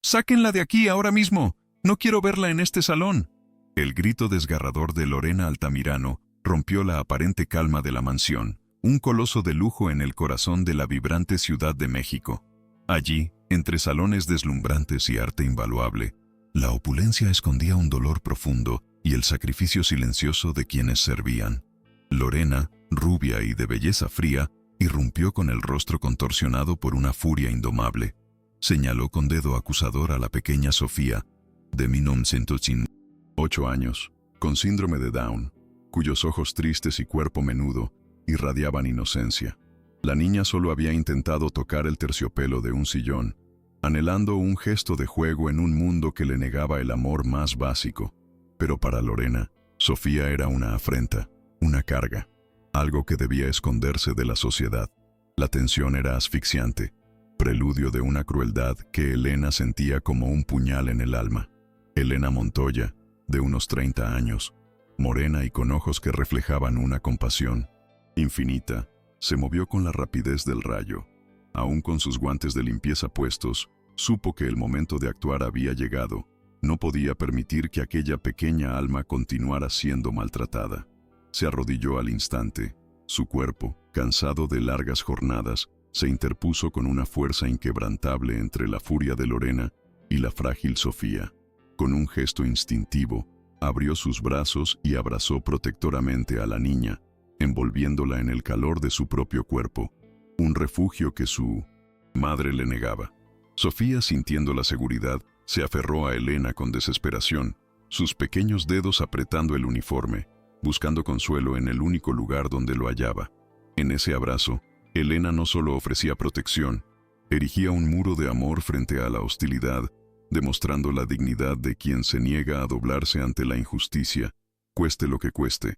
¡Sáquenla de aquí ahora mismo! ¡No quiero verla en este salón! El grito desgarrador de Lorena Altamirano rompió la aparente calma de la mansión, un coloso de lujo en el corazón de la vibrante Ciudad de México. Allí, entre salones deslumbrantes y arte invaluable, la opulencia escondía un dolor profundo y el sacrificio silencioso de quienes servían. Lorena, rubia y de belleza fría, irrumpió con el rostro contorsionado por una furia indomable. Señaló con dedo acusador a la pequeña Sofía, de 1908 años, con síndrome de Down, cuyos ojos tristes y cuerpo menudo irradiaban inocencia. La niña solo había intentado tocar el terciopelo de un sillón, anhelando un gesto de juego en un mundo que le negaba el amor más básico. Pero para Lorena, Sofía era una afrenta, una carga, algo que debía esconderse de la sociedad. La tensión era asfixiante, preludio de una crueldad que Elena sentía como un puñal en el alma. Elena Montoya, de unos 30 años, morena y con ojos que reflejaban una compasión infinita, se movió con la rapidez del rayo. Aún con sus guantes de limpieza puestos, supo que el momento de actuar había llegado. No podía permitir que aquella pequeña alma continuara siendo maltratada. Se arrodilló al instante. Su cuerpo, cansado de largas jornadas, se interpuso con una fuerza inquebrantable entre la furia de Lorena y la frágil Sofía. Con un gesto instintivo, abrió sus brazos y abrazó protectoramente a la niña, envolviéndola en el calor de su propio cuerpo, un refugio que su madre le negaba. Sofía, sintiendo la seguridad, se aferró a Elena con desesperación, sus pequeños dedos apretando el uniforme, buscando consuelo en el único lugar donde lo hallaba. En ese abrazo, Elena no solo ofrecía protección, erigía un muro de amor frente a la hostilidad, demostrando la dignidad de quien se niega a doblarse ante la injusticia, cueste lo que cueste.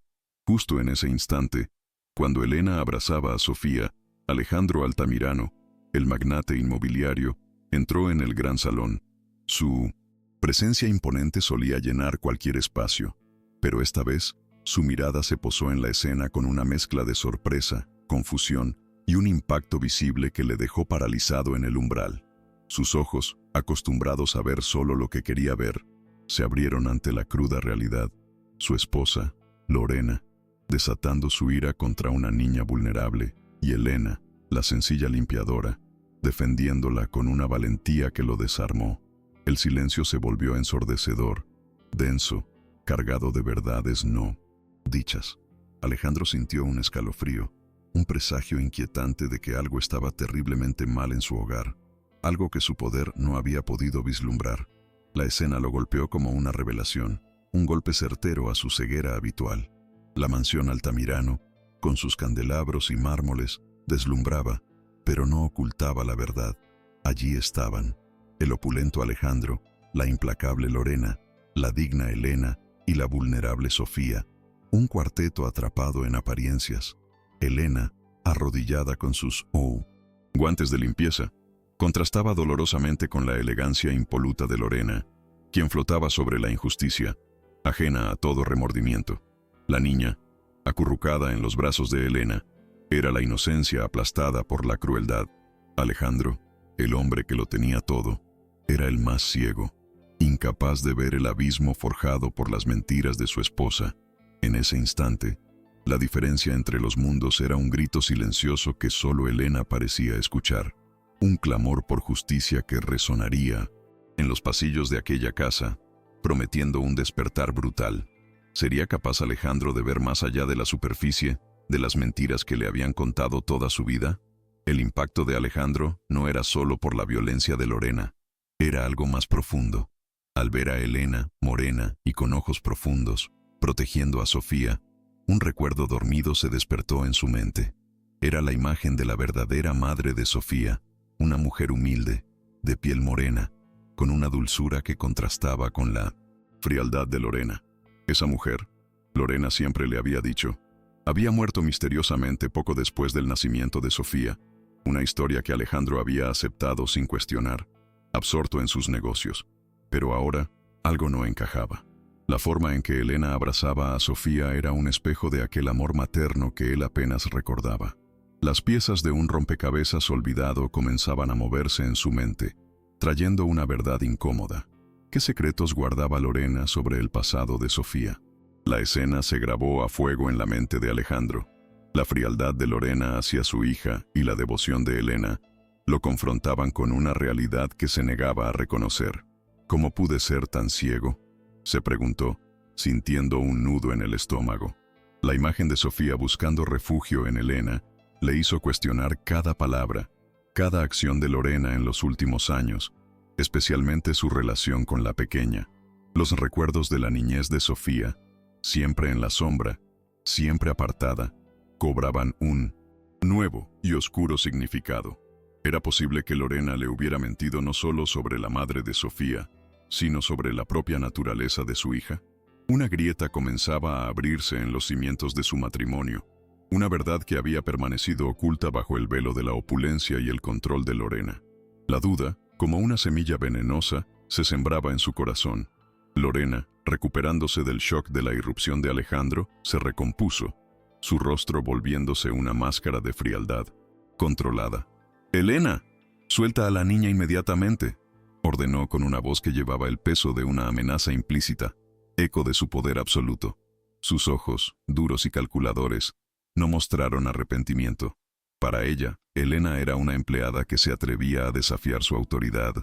Justo en ese instante, cuando Elena abrazaba a Sofía, Alejandro Altamirano, el magnate inmobiliario, entró en el gran salón. Su presencia imponente solía llenar cualquier espacio, pero esta vez, su mirada se posó en la escena con una mezcla de sorpresa, confusión y un impacto visible que le dejó paralizado en el umbral. Sus ojos, acostumbrados a ver solo lo que quería ver, se abrieron ante la cruda realidad. Su esposa, Lorena, desatando su ira contra una niña vulnerable, y Elena, la sencilla limpiadora, defendiéndola con una valentía que lo desarmó. El silencio se volvió ensordecedor, denso, cargado de verdades no dichas. Alejandro sintió un escalofrío, un presagio inquietante de que algo estaba terriblemente mal en su hogar, algo que su poder no había podido vislumbrar. La escena lo golpeó como una revelación, un golpe certero a su ceguera habitual. La mansión Altamirano, con sus candelabros y mármoles, deslumbraba, pero no ocultaba la verdad. Allí estaban el opulento Alejandro, la implacable Lorena, la digna Elena y la vulnerable Sofía, un cuarteto atrapado en apariencias. Elena, arrodillada con sus guantes de limpieza, contrastaba dolorosamente con la elegancia impoluta de Lorena, quien flotaba sobre la injusticia, ajena a todo remordimiento. La niña, acurrucada en los brazos de Elena, era la inocencia aplastada por la crueldad. Alejandro, el hombre que lo tenía todo, era el más ciego, incapaz de ver el abismo forjado por las mentiras de su esposa. En ese instante, la diferencia entre los mundos era un grito silencioso que solo Elena parecía escuchar, un clamor por justicia que resonaría en los pasillos de aquella casa, prometiendo un despertar brutal. ¿Sería capaz Alejandro de ver más allá de la superficie, de las mentiras que le habían contado toda su vida? El impacto de Alejandro no era solo por la violencia de Lorena, era algo más profundo. Al ver a Elena, morena y con ojos profundos, protegiendo a Sofía, un recuerdo dormido se despertó en su mente. Era la imagen de la verdadera madre de Sofía, una mujer humilde, de piel morena, con una dulzura que contrastaba con la frialdad de Lorena. Esa mujer, Lorena siempre le había dicho, había muerto misteriosamente poco después del nacimiento de Sofía, una historia que Alejandro había aceptado sin cuestionar, absorto en sus negocios. Pero ahora, algo no encajaba. La forma en que Elena abrazaba a Sofía era un espejo de aquel amor materno que él apenas recordaba. Las piezas de un rompecabezas olvidado comenzaban a moverse en su mente. trayendo una verdad incómoda. ¿Qué secretos guardaba Lorena sobre el pasado de Sofía? La escena se grabó a fuego en la mente de Alejandro. La frialdad de Lorena hacia su hija y la devoción de Elena lo confrontaban con una realidad que se negaba a reconocer. ¿Cómo pude ser tan ciego?, se preguntó, sintiendo un nudo en el estómago. La imagen de Sofía buscando refugio en Elena le hizo cuestionar cada palabra, cada acción de Lorena en los últimos años, especialmente su relación con la pequeña. Los recuerdos de la niñez de Sofía, siempre en la sombra, siempre apartada, cobraban un nuevo y oscuro significado. Era posible que Lorena le hubiera mentido no solo sobre la madre de Sofía, sino sobre la propia naturaleza de su hija. Una grieta comenzaba a abrirse en los cimientos de su matrimonio, una verdad que había permanecido oculta bajo el velo de la opulencia y el control de Lorena. La duda, como una semilla venenosa, se sembraba en su corazón. Lorena, recuperándose del shock de la irrupción de Alejandro, se recompuso, su rostro volviéndose una máscara de frialdad, controlada. «Elena, suelta a la niña inmediatamente», ordenó con una voz que llevaba el peso de una amenaza implícita, eco de su poder absoluto. Sus ojos, duros y calculadores, no mostraron arrepentimiento. Para ella, Elena era una empleada que se atrevía a desafiar su autoridad,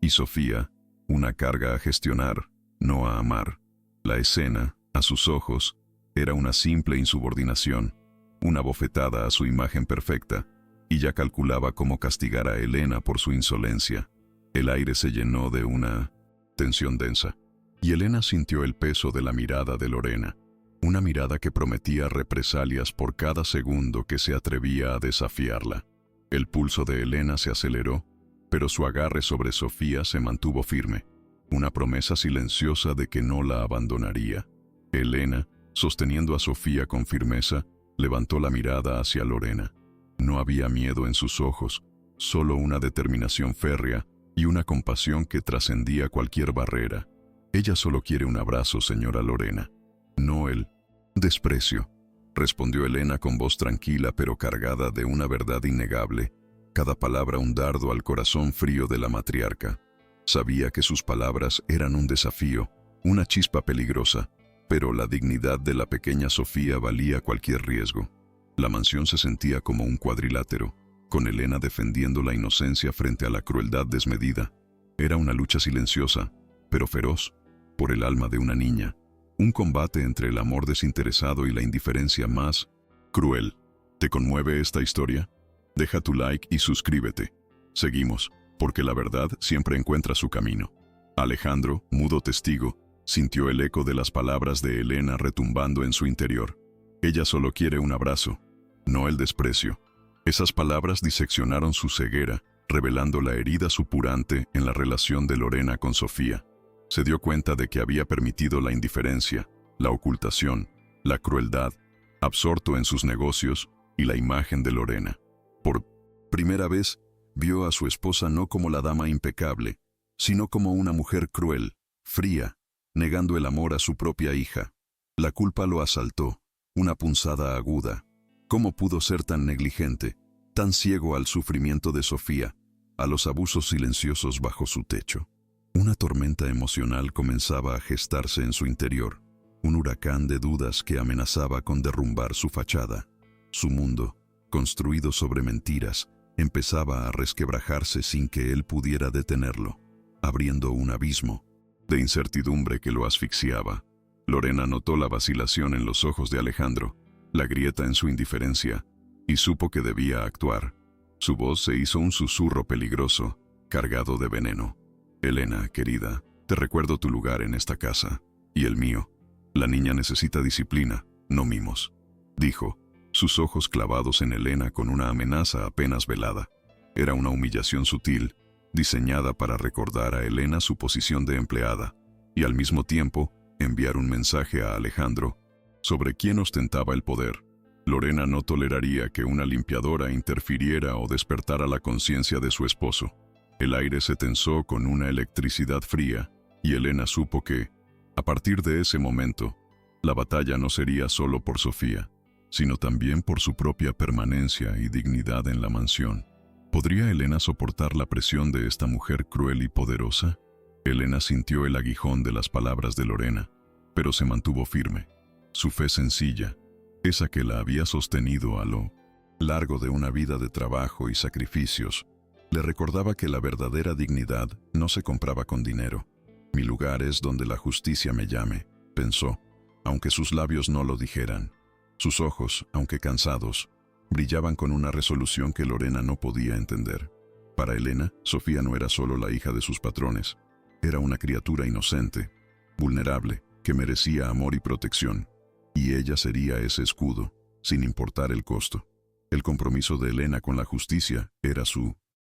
y Sofía, una carga a gestionar, no a amar. La escena, a sus ojos, era una simple insubordinación, una bofetada a su imagen perfecta, y ya calculaba cómo castigar a Elena por su insolencia. El aire se llenó de una tensión densa, y Elena sintió el peso de la mirada de Lorena, una mirada que prometía represalias por cada segundo que se atrevía a desafiarla. El pulso de Elena se aceleró, pero su agarre sobre Sofía se mantuvo firme, una promesa silenciosa de que no la abandonaría. Elena, sosteniendo a Sofía con firmeza, levantó la mirada hacia Lorena. No había miedo en sus ojos, solo una determinación férrea y una compasión que trascendía cualquier barrera. «Ella solo quiere un abrazo, señora Lorena, no el desprecio», respondió Elena con voz tranquila pero cargada de una verdad innegable, cada palabra un dardo al corazón frío de la matriarca. Sabía que sus palabras eran un desafío, una chispa peligrosa, pero la dignidad de la pequeña Sofía valía cualquier riesgo. La mansión se sentía como un cuadrilátero, con Elena defendiendo la inocencia frente a la crueldad desmedida. Era una lucha silenciosa, pero feroz, por el alma de una niña, un combate entre el amor desinteresado y la indiferencia más cruel. ¿Te conmueve esta historia? Deja tu like y suscríbete. Seguimos, porque la verdad siempre encuentra su camino. Alejandro, mudo testigo, sintió el eco de las palabras de Elena retumbando en su interior. Ella solo quiere un abrazo, no el desprecio. Esas palabras diseccionaron su ceguera, revelando la herida supurante en la relación de Lorena con Sofía. Se dio cuenta de que había permitido la indiferencia, la ocultación, la crueldad, absorto en sus negocios y la imagen de Lorena. Por primera vez, vio a su esposa no como la dama impecable, sino como una mujer cruel, fría, negando el amor a su propia hija. La culpa lo asaltó, una punzada aguda. ¿Cómo pudo ser tan negligente, tan ciego al sufrimiento de Sofía, a los abusos silenciosos bajo su techo? Una tormenta emocional comenzaba a gestarse en su interior, un huracán de dudas que amenazaba con derrumbar su fachada. Su mundo, construido sobre mentiras, empezaba a resquebrajarse sin que él pudiera detenerlo, abriendo un abismo de incertidumbre que lo asfixiaba. Lorena notó la vacilación en los ojos de Alejandro, la grieta en su indiferencia, y supo que debía actuar. Su voz se hizo un susurro peligroso, cargado de veneno. «Elena, querida, te recuerdo tu lugar en esta casa, y el mío. La niña necesita disciplina, no mimos», dijo, sus ojos clavados en Elena con una amenaza apenas velada. Era una humillación sutil, diseñada para recordar a Elena su posición de empleada, y al mismo tiempo enviar un mensaje a Alejandro sobre quién ostentaba el poder. Lorena no toleraría que una limpiadora interfiriera o despertara la conciencia de su esposo. El aire se tensó con una electricidad fría, y Elena supo que, a partir de ese momento, la batalla no sería solo por Sofía, sino también por su propia permanencia y dignidad en la mansión. ¿Podría Elena soportar la presión de esta mujer cruel y poderosa? Elena sintió el aguijón de las palabras de Lorena, pero se mantuvo firme. Su fe sencilla, esa que la había sostenido a lo largo de una vida de trabajo y sacrificios, le recordaba que la verdadera dignidad no se compraba con dinero. Mi lugar es donde la justicia me llame, pensó, aunque sus labios no lo dijeran. Sus ojos, aunque cansados, brillaban con una resolución que Lorena no podía entender. Para Elena, Sofía no era solo la hija de sus patrones, era una criatura inocente, vulnerable, que merecía amor y protección, y ella sería ese escudo, sin importar el costo. El compromiso de Elena con la justicia era su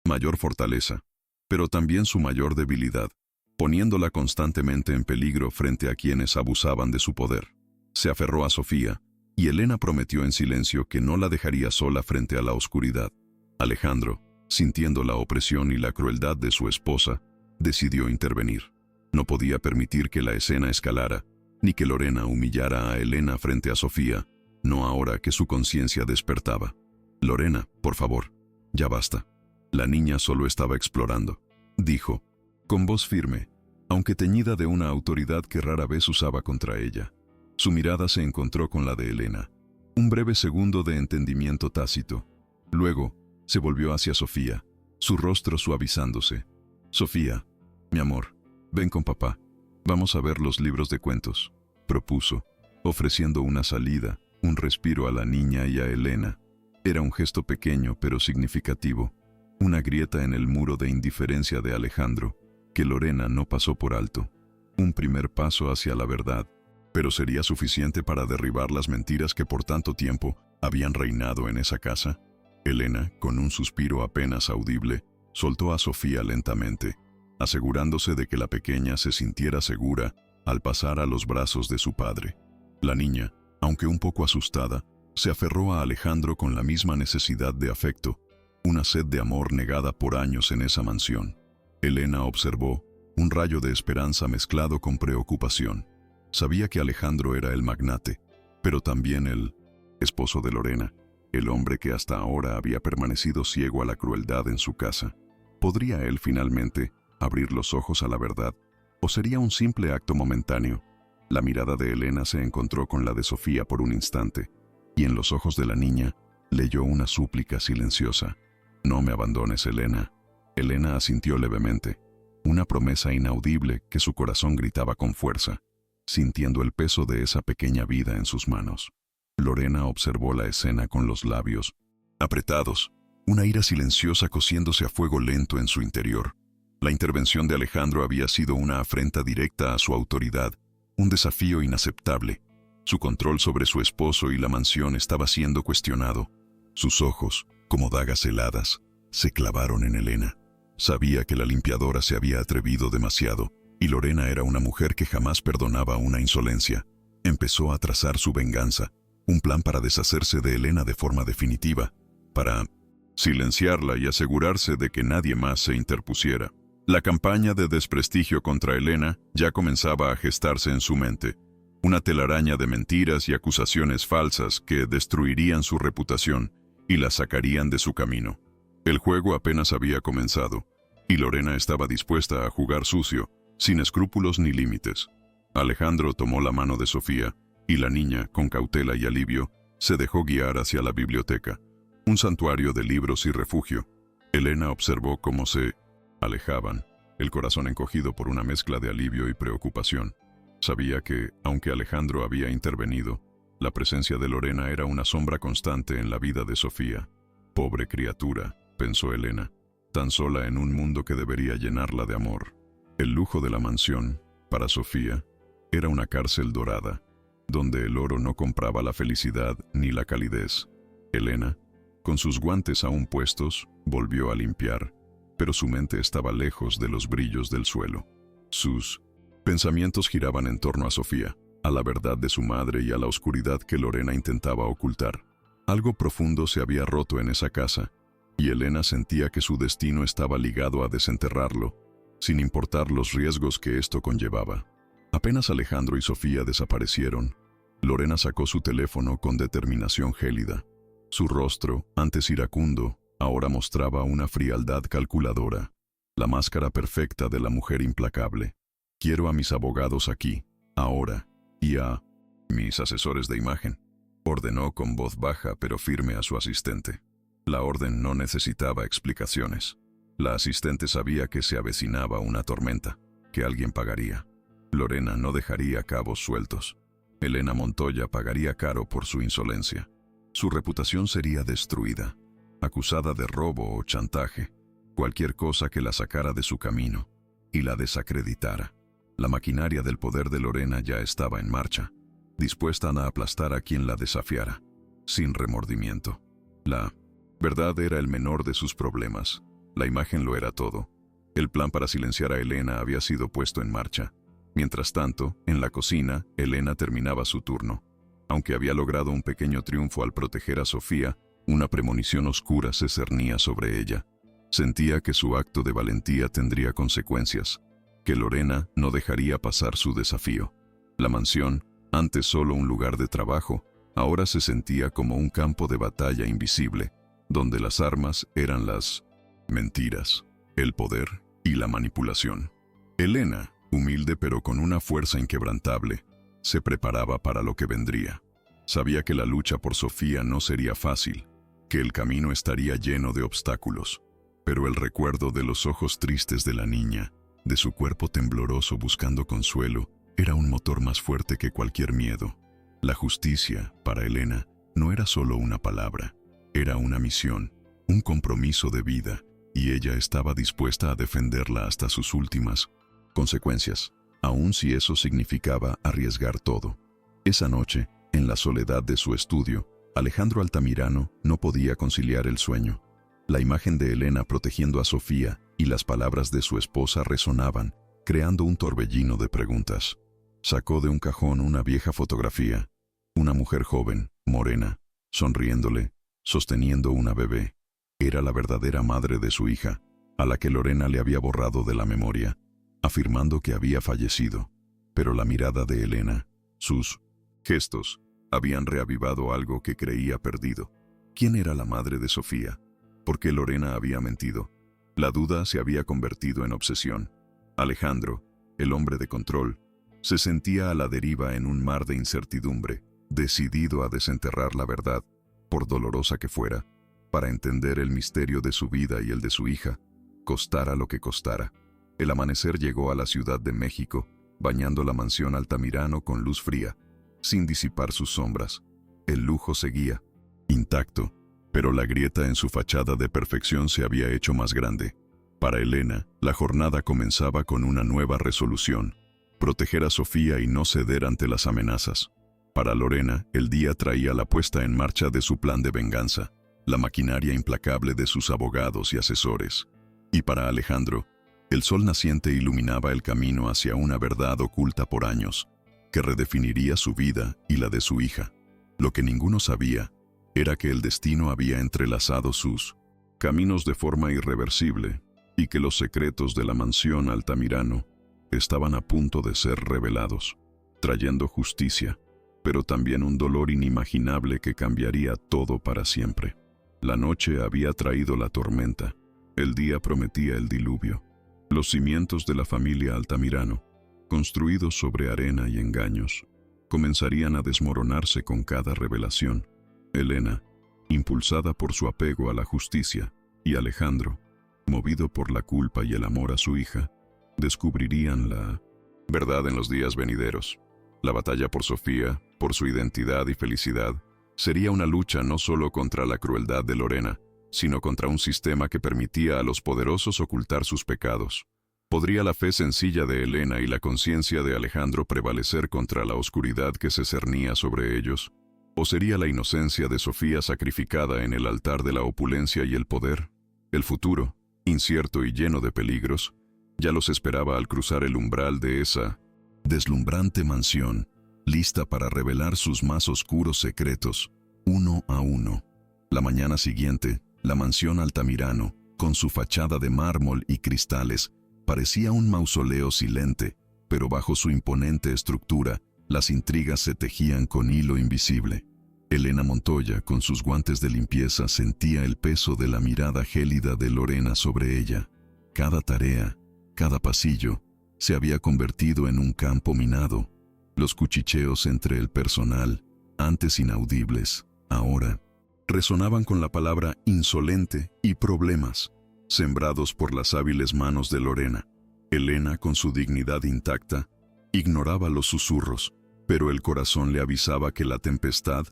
mayor fortaleza, pero también su mayor debilidad, poniéndola constantemente en peligro frente a quienes abusaban de su poder. Se aferró a Sofía, y Elena prometió en silencio que no la dejaría sola frente a la oscuridad. Alejandro, sintiendo la opresión y la crueldad de su esposa, decidió intervenir. No podía permitir que la escena escalara, ni que Lorena humillara a Elena frente a Sofía, no ahora que su conciencia despertaba. «Lorena, por favor, ya basta. La niña solo estaba explorando», dijo, con voz firme, aunque teñida de una autoridad que rara vez usaba contra ella. Su mirada se encontró con la de Elena. Un breve segundo de entendimiento tácito. Luego, se volvió hacia Sofía, su rostro suavizándose. «Sofía, mi amor, ven con papá. Vamos a ver los libros de cuentos», propuso, ofreciendo una salida, un respiro a la niña y a Elena. Era un gesto pequeño pero significativo, una grieta en el muro de indiferencia de Alejandro, que Lorena no pasó por alto. Un primer paso hacia la verdad, pero ¿sería suficiente para derribar las mentiras que por tanto tiempo habían reinado en esa casa? Elena, con un suspiro apenas audible, soltó a Sofía lentamente, asegurándose de que la pequeña se sintiera segura al pasar a los brazos de su padre. La niña, aunque un poco asustada, se aferró a Alejandro con la misma necesidad de afecto, una sed de amor negada por años en esa mansión. Elena observó un rayo de esperanza mezclado con preocupación. Sabía que Alejandro era el magnate, pero también el esposo de Lorena, el hombre que hasta ahora había permanecido ciego a la crueldad en su casa. ¿Podría él finalmente abrir los ojos a la verdad, o sería un simple acto momentáneo? La mirada de Elena se encontró con la de Sofía por un instante, y en los ojos de la niña leyó una súplica silenciosa. «No me abandones, Elena». Elena asintió levemente, una promesa inaudible que su corazón gritaba con fuerza, sintiendo el peso de esa pequeña vida en sus manos. Lorena observó la escena con los labios apretados, una ira silenciosa cociéndose a fuego lento en su interior. La intervención de Alejandro había sido una afrenta directa a su autoridad, un desafío inaceptable. Su control sobre su esposo y la mansión estaba siendo cuestionado. Sus ojos, como dagas heladas, se clavaron en Elena. Sabía que la limpiadora se había atrevido demasiado, y Lorena era una mujer que jamás perdonaba una insolencia. Empezó a trazar su venganza, un plan para deshacerse de Elena de forma definitiva, para silenciarla y asegurarse de que nadie más se interpusiera. La campaña de desprestigio contra Elena ya comenzaba a gestarse en su mente, una telaraña de mentiras y acusaciones falsas que destruirían su reputación y la sacarían de su camino. El juego apenas había comenzado, y Lorena estaba dispuesta a jugar sucio, sin escrúpulos ni límites. Alejandro tomó la mano de Sofía, y la niña, con cautela y alivio, se dejó guiar hacia la biblioteca, un santuario de libros y refugio. Elena observó cómo se alejaban, el corazón encogido por una mezcla de alivio y preocupación. Sabía que, aunque Alejandro había intervenido, la presencia de Lorena era una sombra constante en la vida de Sofía. Pobre criatura, pensó Elena, tan sola en un mundo que debería llenarla de amor. El lujo de la mansión, para Sofía, era una cárcel dorada, donde el oro no compraba la felicidad ni la calidez. Elena, con sus guantes aún puestos, volvió a limpiar, pero su mente estaba lejos de los brillos del suelo. Sus pensamientos giraban en torno a Sofía, a la verdad de su madre y a la oscuridad que Lorena intentaba ocultar. Algo profundo se había roto en esa casa, y Elena sentía que su destino estaba ligado a desenterrarlo, sin importar los riesgos que esto conllevaba. Apenas Alejandro y Sofía desaparecieron, Lorena sacó su teléfono con determinación gélida. Su rostro, antes iracundo, Ahora mostraba una frialdad calculadora, la máscara perfecta de la mujer implacable. Quiero a mis abogados aquí, ahora, y a mis asesores de imagen, ordenó con voz baja pero firme a su asistente. La orden no necesitaba explicaciones. La asistente sabía que se avecinaba una tormenta, que alguien pagaría. Lorena no dejaría cabos sueltos. Elena Montoya pagaría caro por su insolencia. Su reputación sería destruida, acusada de robo o chantaje, cualquier cosa que la sacara de su camino y la desacreditara. La maquinaria del poder de Lorena ya estaba en marcha, dispuesta a aplastar a quien la desafiara, sin remordimiento. La verdad era el menor de sus problemas, la imagen lo era todo. El plan para silenciar a Elena había sido puesto en marcha. Mientras tanto, en la cocina, Elena terminaba su turno. Aunque había logrado un pequeño triunfo al proteger a Sofía, una premonición oscura se cernía sobre ella. Sentía que su acto de valentía tendría consecuencias, que Lorena no dejaría pasar su desafío. La mansión, antes solo un lugar de trabajo, ahora se sentía como un campo de batalla invisible, donde las armas eran las mentiras, el poder y la manipulación. Elena, humilde pero con una fuerza inquebrantable, se preparaba para lo que vendría. Sabía que la lucha por Sofía no sería fácil, que el camino estaría lleno de obstáculos, pero el recuerdo de los ojos tristes de la niña, de su cuerpo tembloroso buscando consuelo, era un motor más fuerte que cualquier miedo. La justicia, para Elena, no era solo una palabra, era una misión, un compromiso de vida, y ella estaba dispuesta a defenderla hasta sus últimas consecuencias, aun si eso significaba arriesgar todo. Esa noche, en la soledad de su estudio, Alejandro Altamirano no podía conciliar el sueño. La imagen de Elena protegiendo a Sofía y las palabras de su esposa resonaban, creando un torbellino de preguntas. Sacó de un cajón una vieja fotografía, una mujer joven, morena, sonriéndole, sosteniendo una bebé. Era la verdadera madre de su hija, a la que Lorena le había borrado de la memoria, afirmando que había fallecido. Pero la mirada de Elena, sus gestos, habían reavivado algo que creía perdido. ¿Quién era la madre de Sofía? ¿Por qué Lorena había mentido? La duda se había convertido en obsesión. Alejandro, el hombre de control, se sentía a la deriva en un mar de incertidumbre, decidido a desenterrar la verdad, por dolorosa que fuera, para entender el misterio de su vida y el de su hija, costara lo que costara. El amanecer llegó a la Ciudad de México, bañando la mansión Altamirano con luz fría, sin disipar sus sombras. El lujo seguía, intacto, pero la grieta en su fachada de perfección se había hecho más grande. Para Elena, la jornada comenzaba con una nueva resolución: proteger a Sofía y no ceder ante las amenazas. Para Lorena, el día traía la puesta en marcha de su plan de venganza, la maquinaria implacable de sus abogados y asesores. Y para Alejandro, el sol naciente iluminaba el camino hacia una verdad oculta por años, que redefiniría su vida y la de su hija. Lo que ninguno sabía era que el destino había entrelazado sus caminos de forma irreversible y que los secretos de la mansión Altamirano estaban a punto de ser revelados, trayendo justicia, pero también un dolor inimaginable que cambiaría todo para siempre. La noche había traído la tormenta, el día prometía el diluvio. Los cimientos de la familia Altamirano, construidos sobre arena y engaños, comenzarían a desmoronarse con cada revelación. Elena, impulsada por su apego a la justicia, y Alejandro, movido por la culpa y el amor a su hija, descubrirían la verdad en los días venideros. La batalla por Sofía, por su identidad y felicidad, sería una lucha no solo contra la crueldad de Lorena, sino contra un sistema que permitía a los poderosos ocultar sus pecados. ¿Podría la fe sencilla de Elena y la conciencia de Alejandro prevalecer contra la oscuridad que se cernía sobre ellos? ¿O sería la inocencia de Sofía sacrificada en el altar de la opulencia y el poder? El futuro, incierto y lleno de peligros, ya los esperaba al cruzar el umbral de esa deslumbrante mansión, lista para revelar sus más oscuros secretos, uno a uno. La mañana siguiente, la mansión Altamirano, con su fachada de mármol y cristales, parecía un mausoleo silente, pero bajo su imponente estructura, las intrigas se tejían con hilo invisible. Elena Montoya, con sus guantes de limpieza, sentía el peso de la mirada gélida de Lorena sobre ella. Cada tarea, cada pasillo, se había convertido en un campo minado. Los cuchicheos entre el personal, antes inaudibles, ahora resonaban con la palabra insolente y problemas, sembrados por las hábiles manos de Lorena. Elena, con su dignidad intacta, ignoraba los susurros, pero el corazón le avisaba que la tempestad,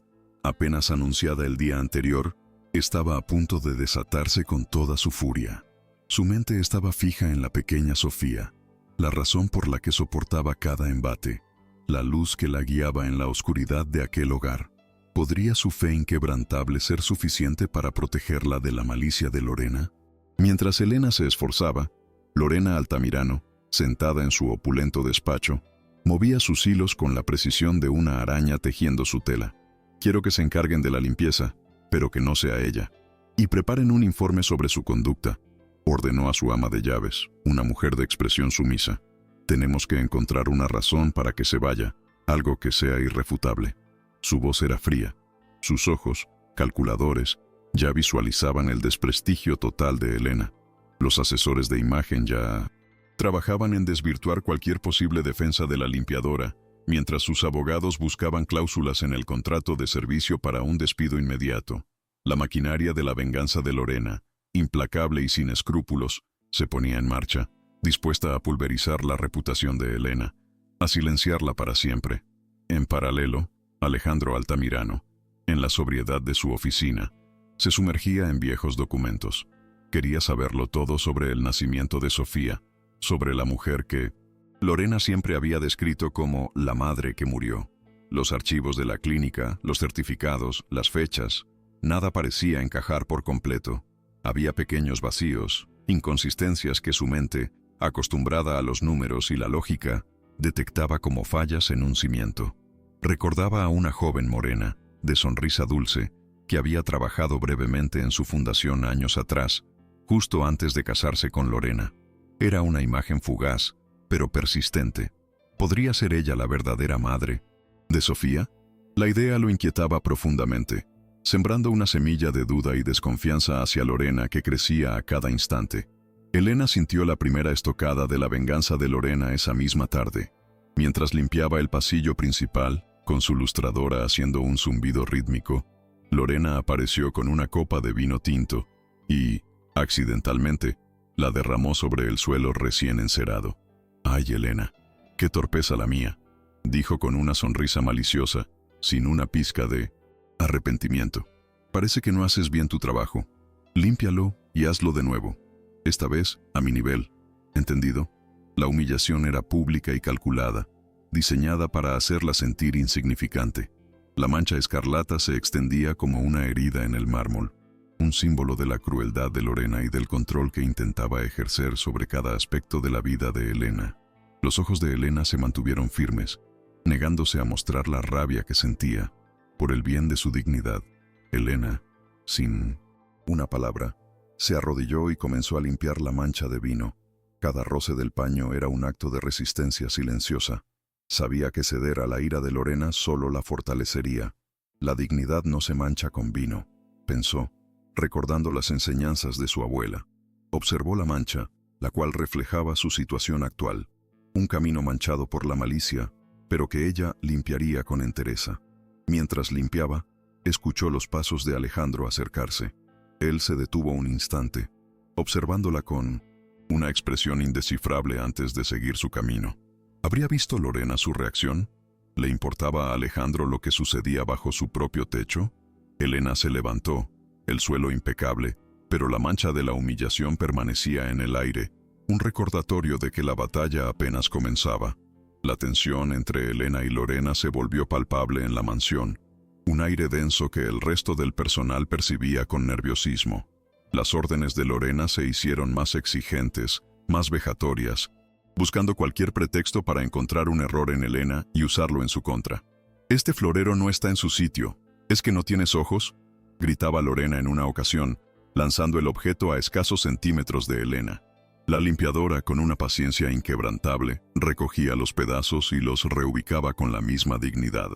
apenas anunciada el día anterior, estaba a punto de desatarse con toda su furia. Su mente estaba fija en la pequeña Sofía, la razón por la que soportaba cada embate, la luz que la guiaba en la oscuridad de aquel hogar. ¿Podría su fe inquebrantable ser suficiente para protegerla de la malicia de Lorena? Mientras Elena se esforzaba, Lorena Altamirano, sentada en su opulento despacho, movía sus hilos con la precisión de una araña tejiendo su tela. Quiero que se encarguen de la limpieza, pero que no sea ella. Y preparen un informe sobre su conducta, ordenó a su ama de llaves, una mujer de expresión sumisa. Tenemos que encontrar una razón para que se vaya, algo que sea irrefutable. Su voz era fría. Sus ojos, calculadores, ya visualizaban el desprestigio total de Elena. Los asesores de imagen ya trabajaban en desvirtuar cualquier posible defensa de la limpiadora, mientras sus abogados buscaban cláusulas en el contrato de servicio para un despido inmediato. La maquinaria de la venganza de Lorena, implacable y sin escrúpulos, se ponía en marcha, dispuesta a pulverizar la reputación de Elena, a silenciarla para siempre. En paralelo, Alejandro Altamirano, en la sobriedad de su oficina, se sumergía en viejos documentos. Quería saberlo todo sobre el nacimiento de Sofía, sobre la mujer que Lorena siempre había descrito como la madre que murió. Los archivos de la clínica, los certificados, las fechas, nada parecía encajar por completo. Había pequeños vacíos, inconsistencias que su mente, acostumbrada a los números y la lógica, detectaba como fallas en un cimiento. Recordaba a una joven morena, de sonrisa dulce, que había trabajado brevemente en su fundación años atrás, justo antes de casarse con Lorena. Era una imagen fugaz, pero persistente. ¿Podría ser ella la verdadera madre de Sofía? La idea lo inquietaba profundamente, sembrando una semilla de duda y desconfianza hacia Lorena que crecía a cada instante. Elena sintió la primera estocada de la venganza de Lorena esa misma tarde. Mientras limpiaba el pasillo principal, con su lustradora haciendo un zumbido rítmico, Lorena apareció con una copa de vino tinto y, accidentalmente, la derramó sobre el suelo recién encerado. «Ay, Elena, qué torpeza la mía», dijo con una sonrisa maliciosa, sin una pizca de arrepentimiento. «Parece que no haces bien tu trabajo. Límpialo y hazlo de nuevo. Esta vez, a mi nivel. ¿Entendido?» La humillación era pública y calculada, diseñada para hacerla sentir insignificante. La mancha escarlata se extendía como una herida en el mármol, un símbolo de la crueldad de Lorena y del control que intentaba ejercer sobre cada aspecto de la vida de Elena. Los ojos de Elena se mantuvieron firmes, negándose a mostrar la rabia que sentía, por el bien de su dignidad. Elena, sin una palabra, se arrodilló y comenzó a limpiar la mancha de vino. Cada roce del paño era un acto de resistencia silenciosa. Sabía que ceder a la ira de Lorena solo la fortalecería. La dignidad no se mancha con vino, pensó, recordando las enseñanzas de su abuela. Observó la mancha, la cual reflejaba su situación actual. Un camino manchado por la malicia, pero que ella limpiaría con entereza. Mientras limpiaba, escuchó los pasos de Alejandro acercarse. Él se detuvo un instante, observándola con una expresión indescifrable antes de seguir su camino. ¿Habría visto Lorena su reacción? ¿Le importaba a Alejandro lo que sucedía bajo su propio techo? Elena se levantó, el suelo impecable, pero la mancha de la humillación permanecía en el aire, un recordatorio de que la batalla apenas comenzaba. La tensión entre Elena y Lorena se volvió palpable en la mansión, un aire denso que el resto del personal percibía con nerviosismo. Las órdenes de Lorena se hicieron más exigentes, más vejatorias, buscando cualquier pretexto para encontrar un error en Elena y usarlo en su contra. «Este florero no está en su sitio. ¿Es que no tienes ojos?», gritaba Lorena en una ocasión, lanzando el objeto a escasos centímetros de Elena. La limpiadora, con una paciencia inquebrantable, recogía los pedazos y los reubicaba con la misma dignidad.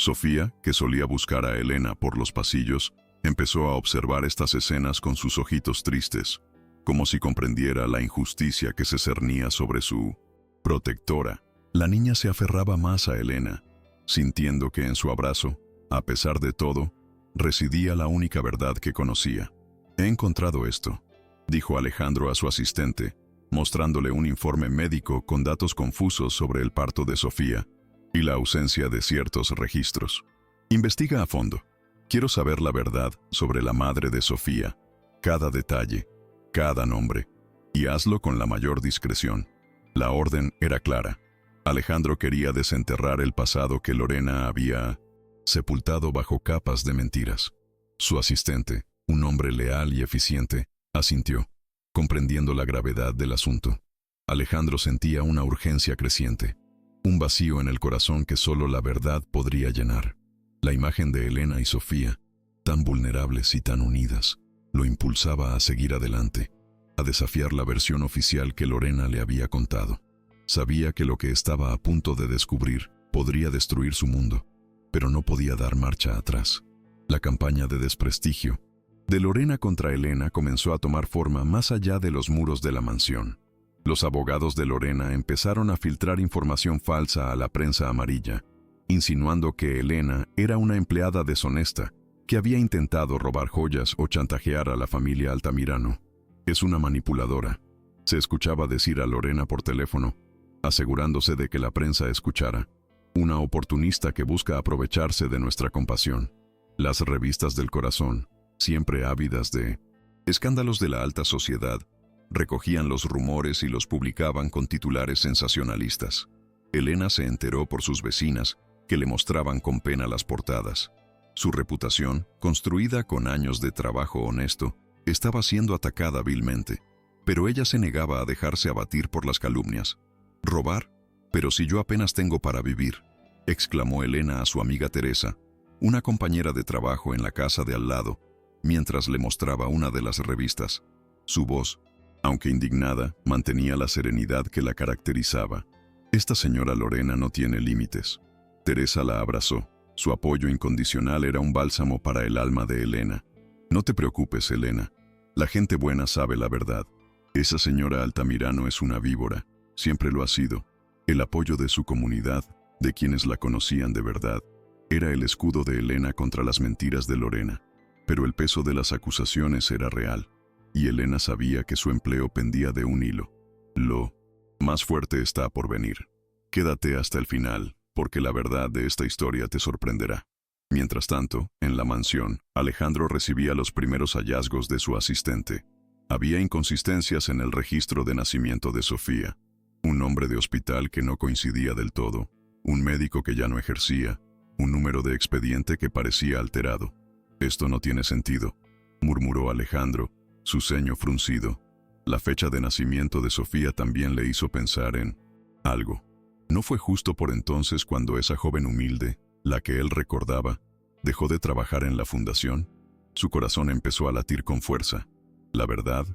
Sofía, que solía buscar a Elena por los pasillos, empezó a observar estas escenas con sus ojitos tristes, como si comprendiera la injusticia que se cernía sobre su protectora. La niña se aferraba más a Elena, sintiendo que en su abrazo, a pesar de todo, residía la única verdad que conocía. «He encontrado esto», dijo Alejandro a su asistente, mostrándole un informe médico con datos confusos sobre el parto de Sofía y la ausencia de ciertos registros. «Investiga a fondo. Quiero saber la verdad sobre la madre de Sofía, cada detalle, cada nombre, y hazlo con la mayor discreción». La orden era clara. Alejandro quería desenterrar el pasado que Lorena había sepultado bajo capas de mentiras. Su asistente, un hombre leal y eficiente, asintió, comprendiendo la gravedad del asunto. Alejandro sentía una urgencia creciente, un vacío en el corazón que solo la verdad podría llenar. La imagen de Elena y Sofía, tan vulnerables y tan unidas, lo impulsaba a seguir adelante, a desafiar la versión oficial que Lorena le había contado. Sabía que lo que estaba a punto de descubrir podría destruir su mundo, pero no podía dar marcha atrás. La campaña de desprestigio de Lorena contra Elena comenzó a tomar forma más allá de los muros de la mansión. Los abogados de Lorena empezaron a filtrar información falsa a la prensa amarilla, insinuando que Elena era una empleada deshonesta que había intentado robar joyas o chantajear a la familia Altamirano. «Es una manipuladora», se escuchaba decir a Lorena por teléfono, asegurándose de que la prensa escuchara. «Una oportunista que busca aprovecharse de nuestra compasión». Las revistas del corazón, siempre ávidas de escándalos de la alta sociedad, recogían los rumores y los publicaban con titulares sensacionalistas. Elena se enteró por sus vecinas, que le mostraban con pena las portadas. Su reputación, construida con años de trabajo honesto, estaba siendo atacada vilmente, pero ella se negaba a dejarse abatir por las calumnias. «¿Robar? Pero si yo apenas tengo para vivir», exclamó Elena a su amiga Teresa, una compañera de trabajo en la casa de al lado, mientras le mostraba una de las revistas. Su voz, aunque indignada, mantenía la serenidad que la caracterizaba. «Esta señora Lorena no tiene límites». Teresa la abrazó. Su apoyo incondicional era un bálsamo para el alma de Elena. «No te preocupes, Elena. La gente buena sabe la verdad. Esa señora Altamirano es una víbora. Siempre lo ha sido. El apoyo de su comunidad, de quienes la conocían de verdad, era el escudo de Elena contra las mentiras de Lorena. Pero el peso de las acusaciones era real, y Elena sabía que su empleo pendía de un hilo. Lo más fuerte está por venir. Quédate hasta el final, porque la verdad de esta historia te sorprenderá». Mientras tanto, en la mansión, Alejandro recibía los primeros hallazgos de su asistente. Había inconsistencias en el registro de nacimiento de Sofía, un nombre de hospital que no coincidía del todo, un médico que ya no ejercía, un número de expediente que parecía alterado. «Esto no tiene sentido», murmuró Alejandro, su ceño fruncido. La fecha de nacimiento de Sofía también le hizo pensar en algo. ¿No fue justo por entonces cuando esa joven humilde, la que él recordaba, dejó de trabajar en la fundación? Su corazón empezó a latir con fuerza. La verdad,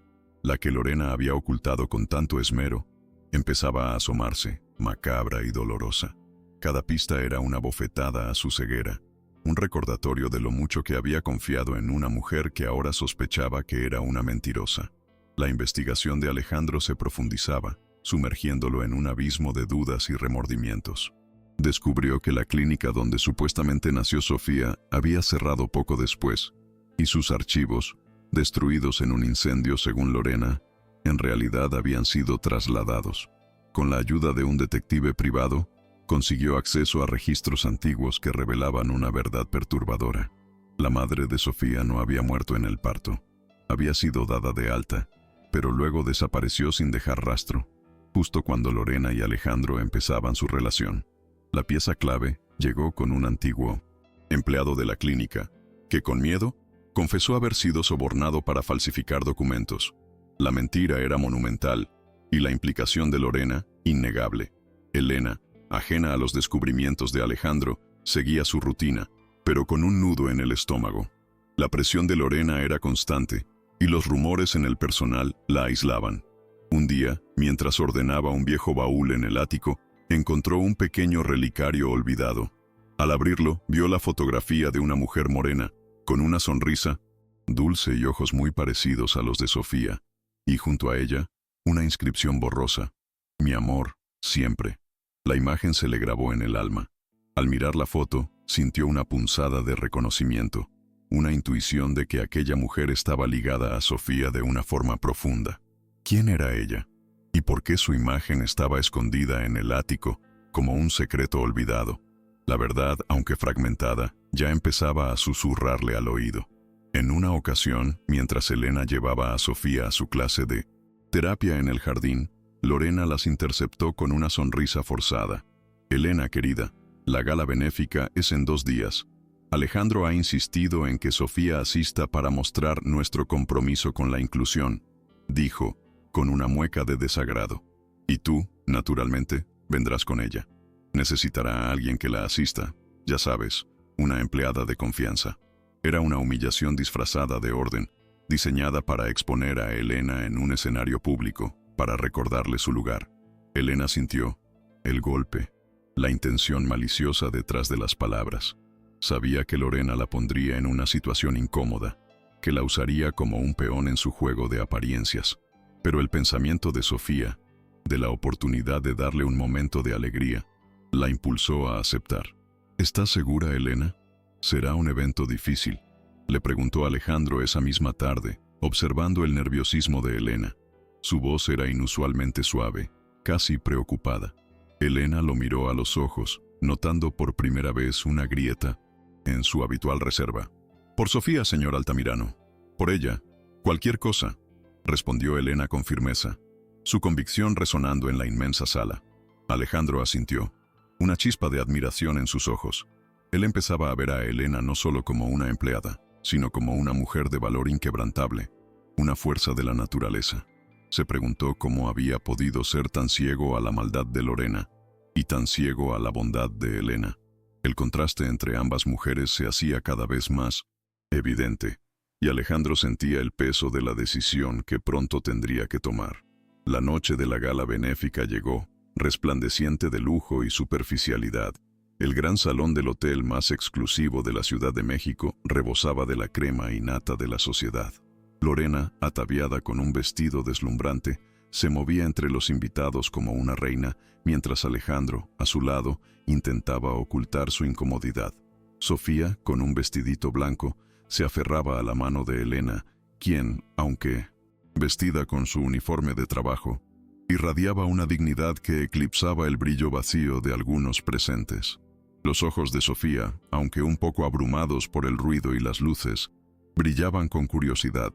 la que Lorena había ocultado con tanto esmero, empezaba a asomarse, macabra y dolorosa. Cada pista era una bofetada a su ceguera, un recordatorio de lo mucho que había confiado en una mujer que ahora sospechaba que era una mentirosa. La investigación de Alejandro se profundizaba, sumergiéndolo en un abismo de dudas y remordimientos. Descubrió que la clínica donde supuestamente nació Sofía había cerrado poco después, y sus archivos, destruidos en un incendio según Lorena, en realidad habían sido trasladados. Con la ayuda de un detective privado, consiguió acceso a registros antiguos que revelaban una verdad perturbadora. La madre de Sofía no había muerto en el parto. Había sido dada de alta, pero luego desapareció sin dejar rastro, justo cuando Lorena y Alejandro empezaban su relación. La pieza clave llegó con un antiguo empleado de la clínica, que con miedo confesó haber sido sobornado para falsificar documentos. La mentira era monumental, y la implicación de Lorena, innegable. Elena, ajena a los descubrimientos de Alejandro, seguía su rutina, pero con un nudo en el estómago. La presión de Lorena era constante, y los rumores en el personal la aislaban. Un día, mientras ordenaba un viejo baúl en el ático, encontró un pequeño relicario olvidado. Al abrirlo, vio la fotografía de una mujer morena, con una sonrisa dulce y ojos muy parecidos a los de Sofía, y junto a ella, una inscripción borrosa: mi amor, siempre. La imagen se le grabó en el alma. Al mirar la foto, sintió una punzada de reconocimiento, una intuición de que aquella mujer estaba ligada a Sofía de una forma profunda. ¿Quién era ella? ¿Y por qué su imagen estaba escondida en el ático, como un secreto olvidado? La verdad, aunque fragmentada, ya empezaba a susurrarle al oído. En una ocasión, mientras Elena llevaba a Sofía a su clase de terapia en el jardín, Lorena las interceptó con una sonrisa forzada. Elena, querida, la gala benéfica es en 2 días. Alejandro ha insistido en que Sofía asista para mostrar nuestro compromiso con la inclusión, dijo, con una mueca de desagrado. Y tú, naturalmente, vendrás con ella. Necesitará a alguien que la asista, ya sabes, una empleada de confianza. Era una humillación disfrazada de orden, diseñada para exponer a Elena en un escenario público, para recordarle su lugar. Elena sintió el golpe, la intención maliciosa detrás de las palabras. Sabía que Lorena la pondría en una situación incómoda, que la usaría como un peón en su juego de apariencias. Pero el pensamiento de Sofía, de la oportunidad de darle un momento de alegría, la impulsó a aceptar. ¿Estás segura, Elena? ¿Será un evento difícil?, le preguntó Alejandro esa misma tarde, observando el nerviosismo de Elena. Su voz era inusualmente suave, casi preocupada. Elena lo miró a los ojos, notando por primera vez una grieta en su habitual reserva. Por Sofía, señor Altamirano. Por ella. Cualquier cosa, respondió Elena con firmeza, su convicción resonando en la inmensa sala. Alejandro asintió, una chispa de admiración en sus ojos. Él empezaba a ver a Elena no solo como una empleada, sino como una mujer de valor inquebrantable, una fuerza de la naturaleza. Se preguntó cómo había podido ser tan ciego a la maldad de Lorena y tan ciego a la bondad de Elena. El contraste entre ambas mujeres se hacía cada vez más evidente, y Alejandro sentía el peso de la decisión que pronto tendría que tomar. La noche de la gala benéfica llegó, resplandeciente de lujo y superficialidad. El gran salón del hotel más exclusivo de la Ciudad de México rebosaba de la crema y nata de la sociedad. Lorena, ataviada con un vestido deslumbrante, se movía entre los invitados como una reina, mientras Alejandro, a su lado, intentaba ocultar su incomodidad. Sofía, con un vestidito blanco, se aferraba a la mano de Elena, quien, aunque vestida con su uniforme de trabajo, irradiaba una dignidad que eclipsaba el brillo vacío de algunos presentes. Los ojos de Sofía, aunque un poco abrumados por el ruido y las luces, brillaban con curiosidad,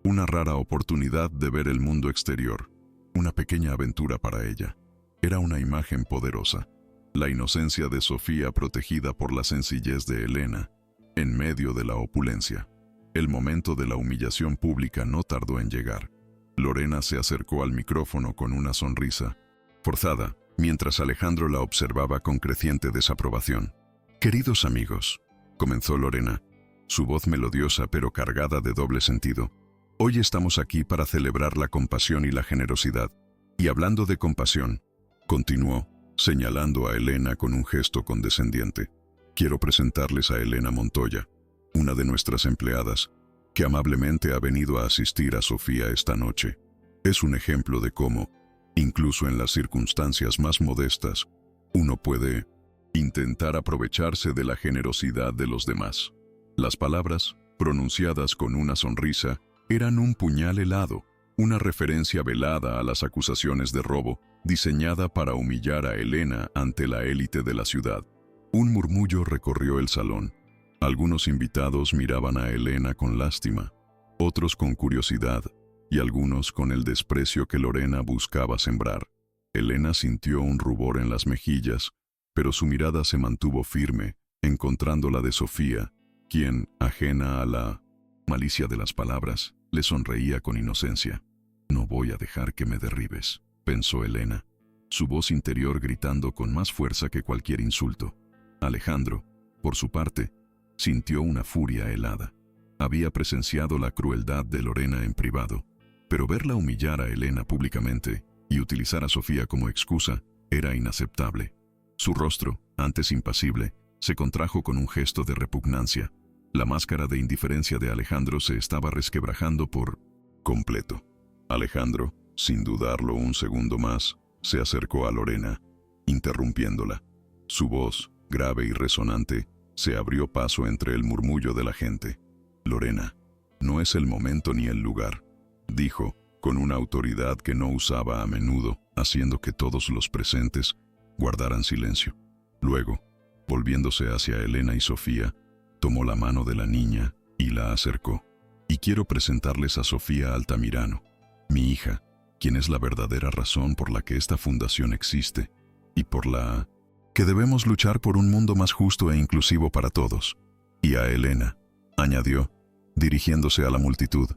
una rara oportunidad de ver el mundo exterior, una pequeña aventura para ella. Era una imagen poderosa, la inocencia de Sofía protegida por la sencillez de Elena, en medio de la opulencia. El momento de la humillación pública no tardó en llegar. Lorena se acercó al micrófono con una sonrisa forzada, mientras Alejandro la observaba con creciente desaprobación. «Queridos amigos», comenzó Lorena, su voz melodiosa pero cargada de doble sentido, «hoy estamos aquí para celebrar la compasión y la generosidad. Y hablando de compasión», continuó, señalando a Elena con un gesto condescendiente, «quiero presentarles a Elena Montoya, una de nuestras empleadas, que amablemente ha venido a asistir a Sofía esta noche. Es un ejemplo de cómo, incluso en las circunstancias más modestas, uno puede intentar aprovecharse de la generosidad de los demás». Las palabras, pronunciadas con una sonrisa, eran un puñal helado, una referencia velada a las acusaciones de robo, diseñada para humillar a Elena ante la élite de la ciudad. Un murmullo recorrió el salón. Algunos invitados miraban a Elena con lástima, otros con curiosidad, y algunos con el desprecio que Lorena buscaba sembrar. Elena sintió un rubor en las mejillas, pero su mirada se mantuvo firme, encontrando la de Sofía, quien, ajena a la malicia de las palabras, le sonreía con inocencia. «No voy a dejar que me derribes», pensó Elena, su voz interior gritando con más fuerza que cualquier insulto. Alejandro, por su parte, sintió una furia helada. Había presenciado la crueldad de Lorena en privado, pero verla humillar a Elena públicamente y utilizar a Sofía como excusa era inaceptable. Su rostro, antes impasible, se contrajo con un gesto de repugnancia. La máscara de indiferencia de Alejandro se estaba resquebrajando por completo. Alejandro, sin dudarlo un segundo más, se acercó a Lorena, interrumpiéndola. Su voz, grave y resonante, se abrió paso entre el murmullo de la gente. «Lorena, no es el momento ni el lugar», dijo, con una autoridad que no usaba a menudo, haciendo que todos los presentes guardaran silencio. Luego, volviéndose hacia Elena y Sofía, tomó la mano de la niña y la acercó. «Y quiero presentarles a Sofía Altamirano, mi hija, quien es la verdadera razón por la que esta fundación existe y por la que debemos luchar por un mundo más justo e inclusivo para todos». Y a Elena, añadió, dirigiéndose a la multitud,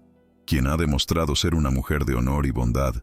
quien ha demostrado ser una mujer de honor y bondad,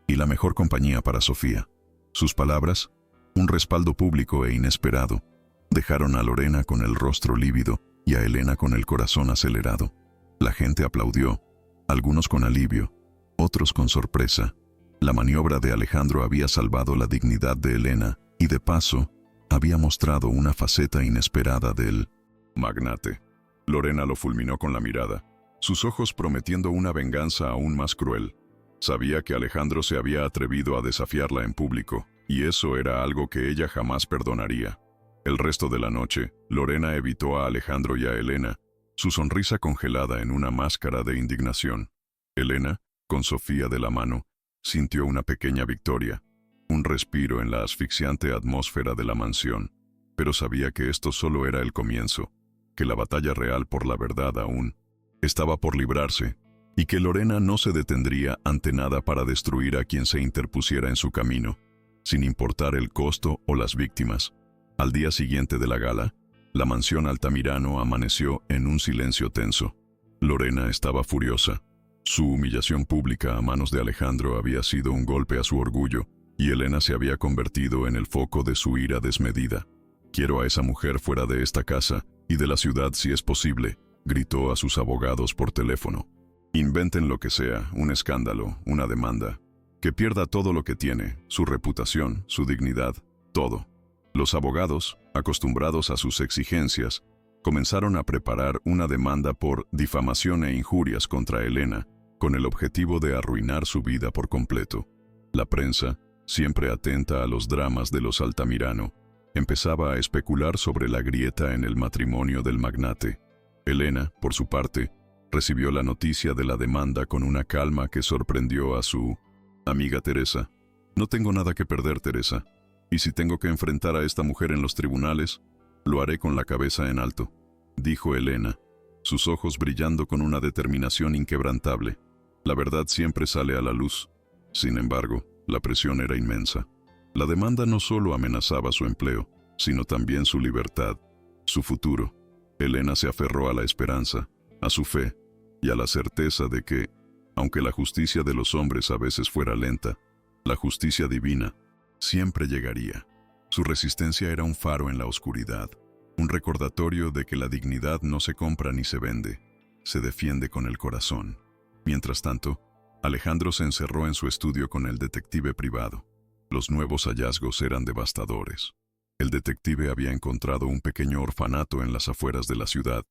y la mejor compañía para Sofía. Sus palabras, un respaldo público e inesperado, dejaron a Lorena con el rostro lívido y a Elena con el corazón acelerado. La gente aplaudió, algunos con alivio, otros con sorpresa. La maniobra de Alejandro había salvado la dignidad de Elena y, de paso, había mostrado una faceta inesperada del magnate. Lorena lo fulminó con la mirada, sus ojos prometiendo una venganza aún más cruel. Sabía que Alejandro se había atrevido a desafiarla en público, y eso era algo que ella jamás perdonaría. El resto de la noche, Lorena evitó a Alejandro y a Elena, su sonrisa congelada en una máscara de indignación. Elena, con Sofía de la mano, sintió una pequeña victoria, un respiro en la asfixiante atmósfera de la mansión, pero sabía que esto solo era el comienzo, que la batalla real por la verdad aún estaba por librarse, y que Lorena no se detendría ante nada para destruir a quien se interpusiera en su camino, sin importar el costo o las víctimas. Al día siguiente de la gala, la mansión Altamirano amaneció en un silencio tenso. Lorena estaba furiosa. Su humillación pública a manos de Alejandro había sido un golpe a su orgullo, y Elena se había convertido en el foco de su ira desmedida. «Quiero a esa mujer fuera de esta casa y de la ciudad si es posible», gritó a sus abogados por teléfono. «Inventen lo que sea, un escándalo, una demanda. Que pierda todo lo que tiene, su reputación, su dignidad, todo». Los abogados, acostumbrados a sus exigencias, comenzaron a preparar una demanda por difamación e injurias contra Elena, con el objetivo de arruinar su vida por completo. La prensa, siempre atenta a los dramas de los Altamirano, empezaba a especular sobre la grieta en el matrimonio del magnate. Elena, por su parte, recibió la noticia de la demanda con una calma que sorprendió a su amiga Teresa. «No tengo nada que perder, Teresa. Y si tengo que enfrentar a esta mujer en los tribunales, lo haré con la cabeza en alto», dijo Elena, sus ojos brillando con una determinación inquebrantable. La verdad siempre sale a la luz. Sin embargo, la presión era inmensa. La demanda no solo amenazaba su empleo, sino también su libertad, su futuro. Elena se aferró a la esperanza, a su fe y a la certeza de que, aunque la justicia de los hombres a veces fuera lenta, la justicia divina siempre llegaría. Su resistencia era un faro en la oscuridad, un recordatorio de que la dignidad no se compra ni se vende, se defiende con el corazón. Mientras tanto, Alejandro se encerró en su estudio con el detective privado. Los nuevos hallazgos eran devastadores. El detective había encontrado un pequeño orfanato en las afueras de la ciudad,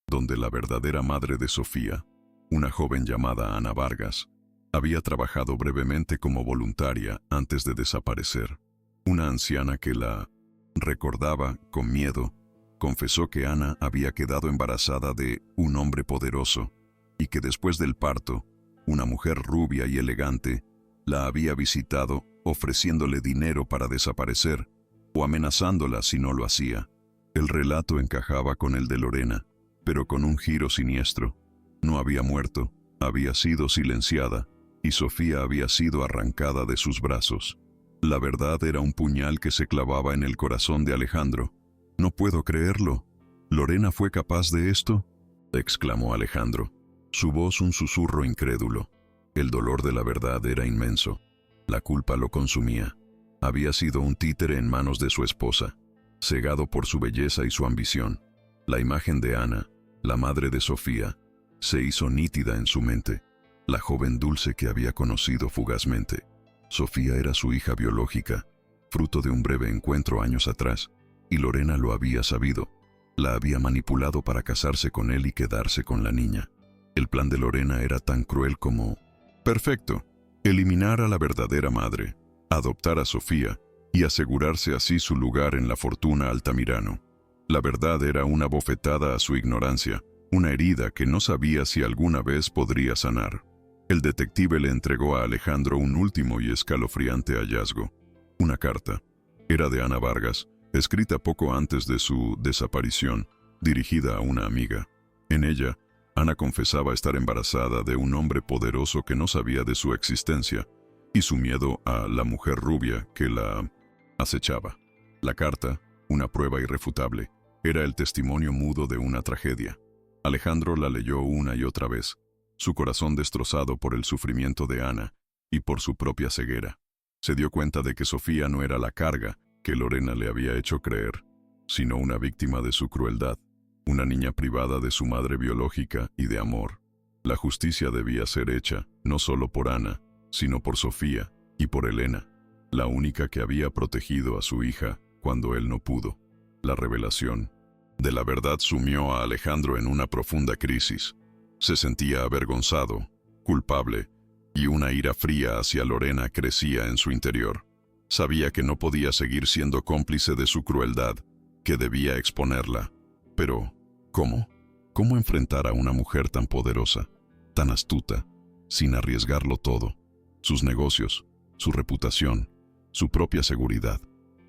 donde la verdadera madre de Sofía, una joven llamada Ana Vargas, había trabajado brevemente como voluntaria antes de desaparecer. Una anciana que la recordaba con miedo, confesó que Ana había quedado embarazada de un hombre poderoso y que después del parto, una mujer rubia y elegante la había visitado ofreciéndole dinero para desaparecer o amenazándola si no lo hacía. El relato encajaba con el de Lorena, pero con un giro siniestro. No había muerto, había sido silenciada, y Sofía había sido arrancada de sus brazos. La verdad era un puñal que se clavaba en el corazón de Alejandro. «No puedo creerlo. ¿Lorena fue capaz de esto?», exclamó Alejandro, su voz un susurro incrédulo. El dolor de la verdad era inmenso. La culpa lo consumía. Había sido un títere en manos de su esposa, cegado por su belleza y su ambición. La imagen de Ana, la madre de Sofía, se hizo nítida en su mente. La joven dulce que había conocido fugazmente. Sofía era su hija biológica, fruto de un breve encuentro años atrás, y Lorena lo había sabido. La había manipulado para casarse con él y quedarse con la niña. El plan de Lorena era tan cruel como... perfecto. Eliminar a la verdadera madre, adoptar a Sofía y asegurarse así su lugar en la fortuna Altamirano. La verdad era una bofetada a su ignorancia, una herida que no sabía si alguna vez podría sanar. El detective le entregó a Alejandro un último y escalofriante hallazgo. Una carta. Era de Ana Vargas, escrita poco antes de su desaparición, dirigida a una amiga. En ella, Ana confesaba estar embarazada de un hombre poderoso que no sabía de su existencia y su miedo a la mujer rubia que la acechaba. La carta, una prueba irrefutable, era el testimonio mudo de una tragedia. Alejandro la leyó una y otra vez, su corazón destrozado por el sufrimiento de Ana y por su propia ceguera. Se dio cuenta de que Sofía no era la carga que Lorena le había hecho creer, sino una víctima de su crueldad, una niña privada de su madre biológica y de amor. La justicia debía ser hecha, no solo por Ana, sino por Sofía y por Elena, la única que había protegido a su hija cuando él no pudo. La revelación de la verdad sumió a Alejandro en una profunda crisis. Se sentía avergonzado, culpable, y una ira fría hacia Lorena crecía en su interior. Sabía que no podía seguir siendo cómplice de su crueldad, que debía exponerla. Pero, ¿cómo? ¿Cómo enfrentar a una mujer tan poderosa, tan astuta, sin arriesgarlo todo? Sus negocios, su reputación, su propia seguridad.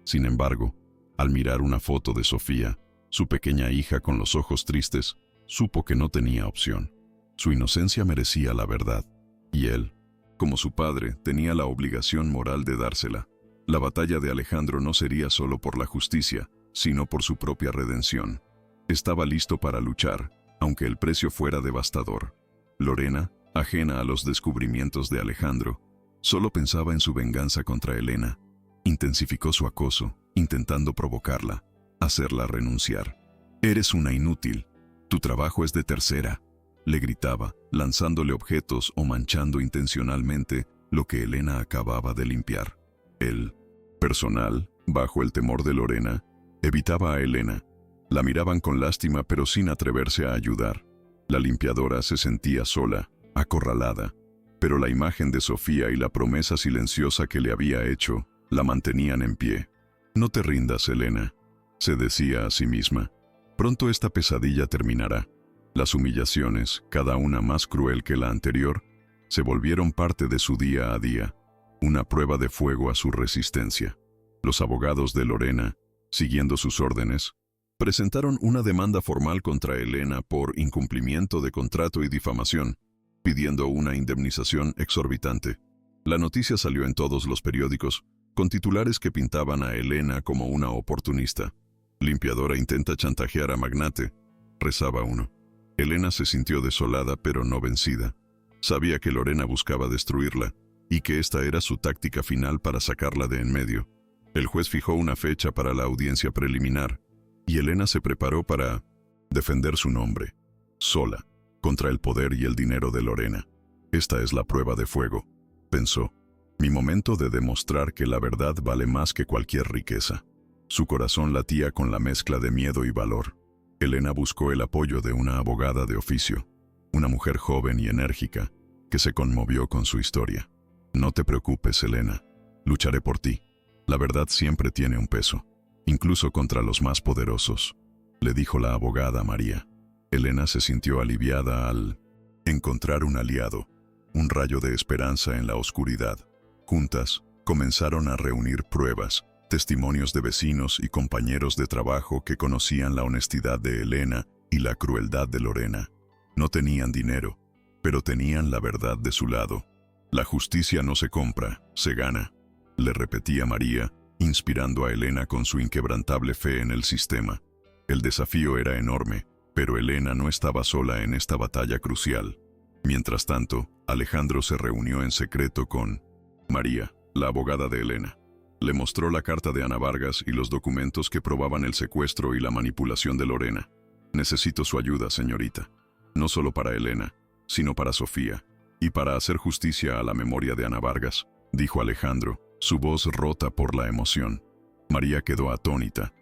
Sin embargo, al mirar una foto de Sofía, su pequeña hija con los ojos tristes, supo que no tenía opción. Su inocencia merecía la verdad, y él, como su padre, tenía la obligación moral de dársela. La batalla de Alejandro no sería solo por la justicia, sino por su propia redención. Estaba listo para luchar, aunque el precio fuera devastador. Lorena, ajena a los descubrimientos de Alejandro, solo pensaba en su venganza contra Elena. Intensificó su acoso, intentando provocarla, hacerla renunciar. «Eres una inútil. Tu trabajo es de tercera», le gritaba, lanzándole objetos o manchando intencionalmente lo que Elena acababa de limpiar. El personal, bajo el temor de Lorena, evitaba a Elena. La miraban con lástima pero sin atreverse a ayudar. La limpiadora se sentía sola, acorralada, pero la imagen de Sofía y la promesa silenciosa que le había hecho la mantenían en pie. «No te rindas, Elena», se decía a sí misma. «Pronto esta pesadilla terminará». Las humillaciones, cada una más cruel que la anterior, se volvieron parte de su día a día, una prueba de fuego a su resistencia. Los abogados de Lorena, siguiendo sus órdenes, presentaron una demanda formal contra Elena por incumplimiento de contrato y difamación, pidiendo una indemnización exorbitante. La noticia salió en todos los periódicos, con titulares que pintaban a Elena como una oportunista. «Limpiadora intenta chantajear a magnate», rezaba uno. Elena se sintió desolada pero no vencida. Sabía que Lorena buscaba destruirla, y que esta era su táctica final para sacarla de en medio. El juez fijó una fecha para la audiencia preliminar, y Elena se preparó para defender su nombre, sola, contra el poder y el dinero de Lorena. «Esta es la prueba de fuego», pensó. «Mi momento de demostrar que la verdad vale más que cualquier riqueza». Su corazón latía con la mezcla de miedo y valor. Elena buscó el apoyo de una abogada de oficio, una mujer joven y enérgica, que se conmovió con su historia. «No te preocupes, Elena. Lucharé por ti. La verdad siempre tiene un peso, incluso contra los más poderosos», le dijo la abogada María. Elena se sintió aliviada al encontrar un aliado, un rayo de esperanza en la oscuridad. Juntas, comenzaron a reunir pruebas, testimonios de vecinos y compañeros de trabajo que conocían la honestidad de Elena y la crueldad de Lorena. No tenían dinero, pero tenían la verdad de su lado. «La justicia no se compra, se gana», le repetía María, inspirando a Elena con su inquebrantable fe en el sistema. El desafío era enorme, pero Elena no estaba sola en esta batalla crucial. Mientras tanto, Alejandro se reunió en secreto con María, la abogada de Elena. Le mostró la carta de Ana Vargas y los documentos que probaban el secuestro y la manipulación de Lorena. «Necesito su ayuda, señorita. No solo para Elena, sino para Sofía, y para hacer justicia a la memoria de Ana Vargas», dijo Alejandro, su voz rota por la emoción. María quedó atónita.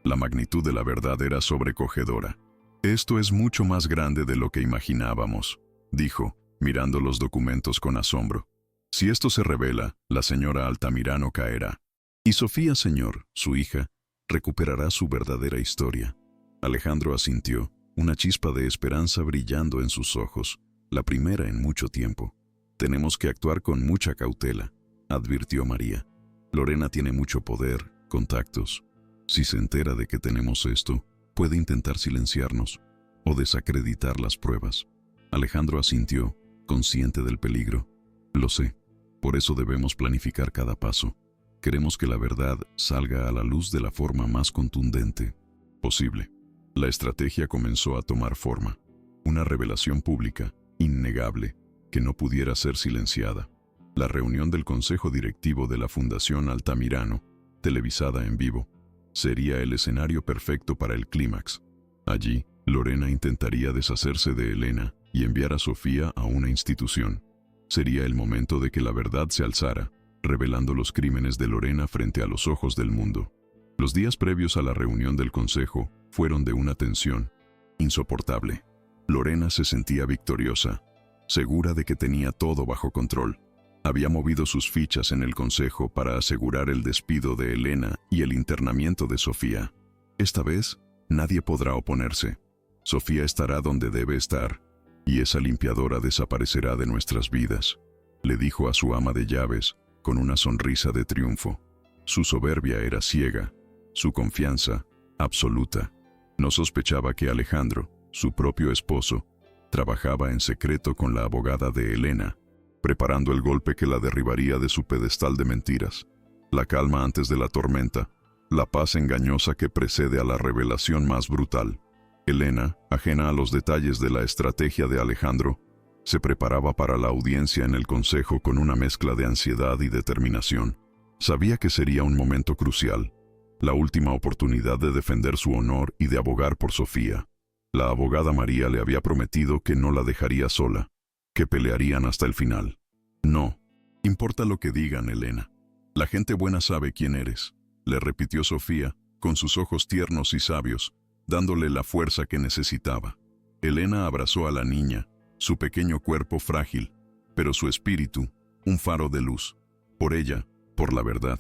La magnitud de la verdad era sobrecogedora. «Esto es mucho más grande de lo que imaginábamos», dijo, mirando los documentos con asombro. «Si esto se revela, la señora Altamirano caerá. Y Sofía, señor, su hija, recuperará su verdadera historia». Alejandro asintió, una chispa de esperanza brillando en sus ojos, la primera en mucho tiempo. «Tenemos que actuar con mucha cautela», advirtió María. «Lorena tiene mucho poder, contactos. Si se entera de que tenemos esto, puede intentar silenciarnos o desacreditar las pruebas». Alejandro asintió, consciente del peligro. «Lo sé, por eso debemos planificar cada paso. Queremos que la verdad salga a la luz de la forma más contundente posible». La estrategia comenzó a tomar forma. Una revelación pública, innegable, que no pudiera ser silenciada. La reunión del Consejo Directivo de la Fundación Altamirano, televisada en vivo, sería el escenario perfecto para el clímax. Allí, Lorena intentaría deshacerse de Elena y enviar a Sofía a una institución. Sería el momento de que la verdad se alzara, revelando los crímenes de Lorena frente a los ojos del mundo. Los días previos a la reunión del consejo fueron de una tensión insoportable. Lorena se sentía victoriosa, segura de que tenía todo bajo control. Había movido sus fichas en el consejo para asegurar el despido de Elena y el internamiento de Sofía. Esta vez, nadie podrá oponerse. Sofía estará donde debe estar, y esa limpiadora desaparecerá de nuestras vidas, le dijo a su ama de llaves, con una sonrisa de triunfo. Su soberbia era ciega, su confianza, absoluta. No sospechaba que Alejandro, su propio esposo, trabajaba en secreto con la abogada de Elena, preparando el golpe que la derribaría de su pedestal de mentiras. La calma antes de la tormenta, la paz engañosa que precede a la revelación más brutal. Elena, ajena a los detalles de la estrategia de Alejandro, se preparaba para la audiencia en el consejo con una mezcla de ansiedad y determinación. Sabía que sería un momento crucial, la última oportunidad de defender su honor y de abogar por Sofía. La abogada María le había prometido que no la dejaría sola, que pelearían hasta el final. «No, importa lo que digan, Elena. La gente buena sabe quién eres», le repitió Sofía, con sus ojos tiernos y sabios, dándole la fuerza que necesitaba. Elena abrazó a la niña, su pequeño cuerpo frágil, pero su espíritu, un faro de luz. Por ella, por la verdad.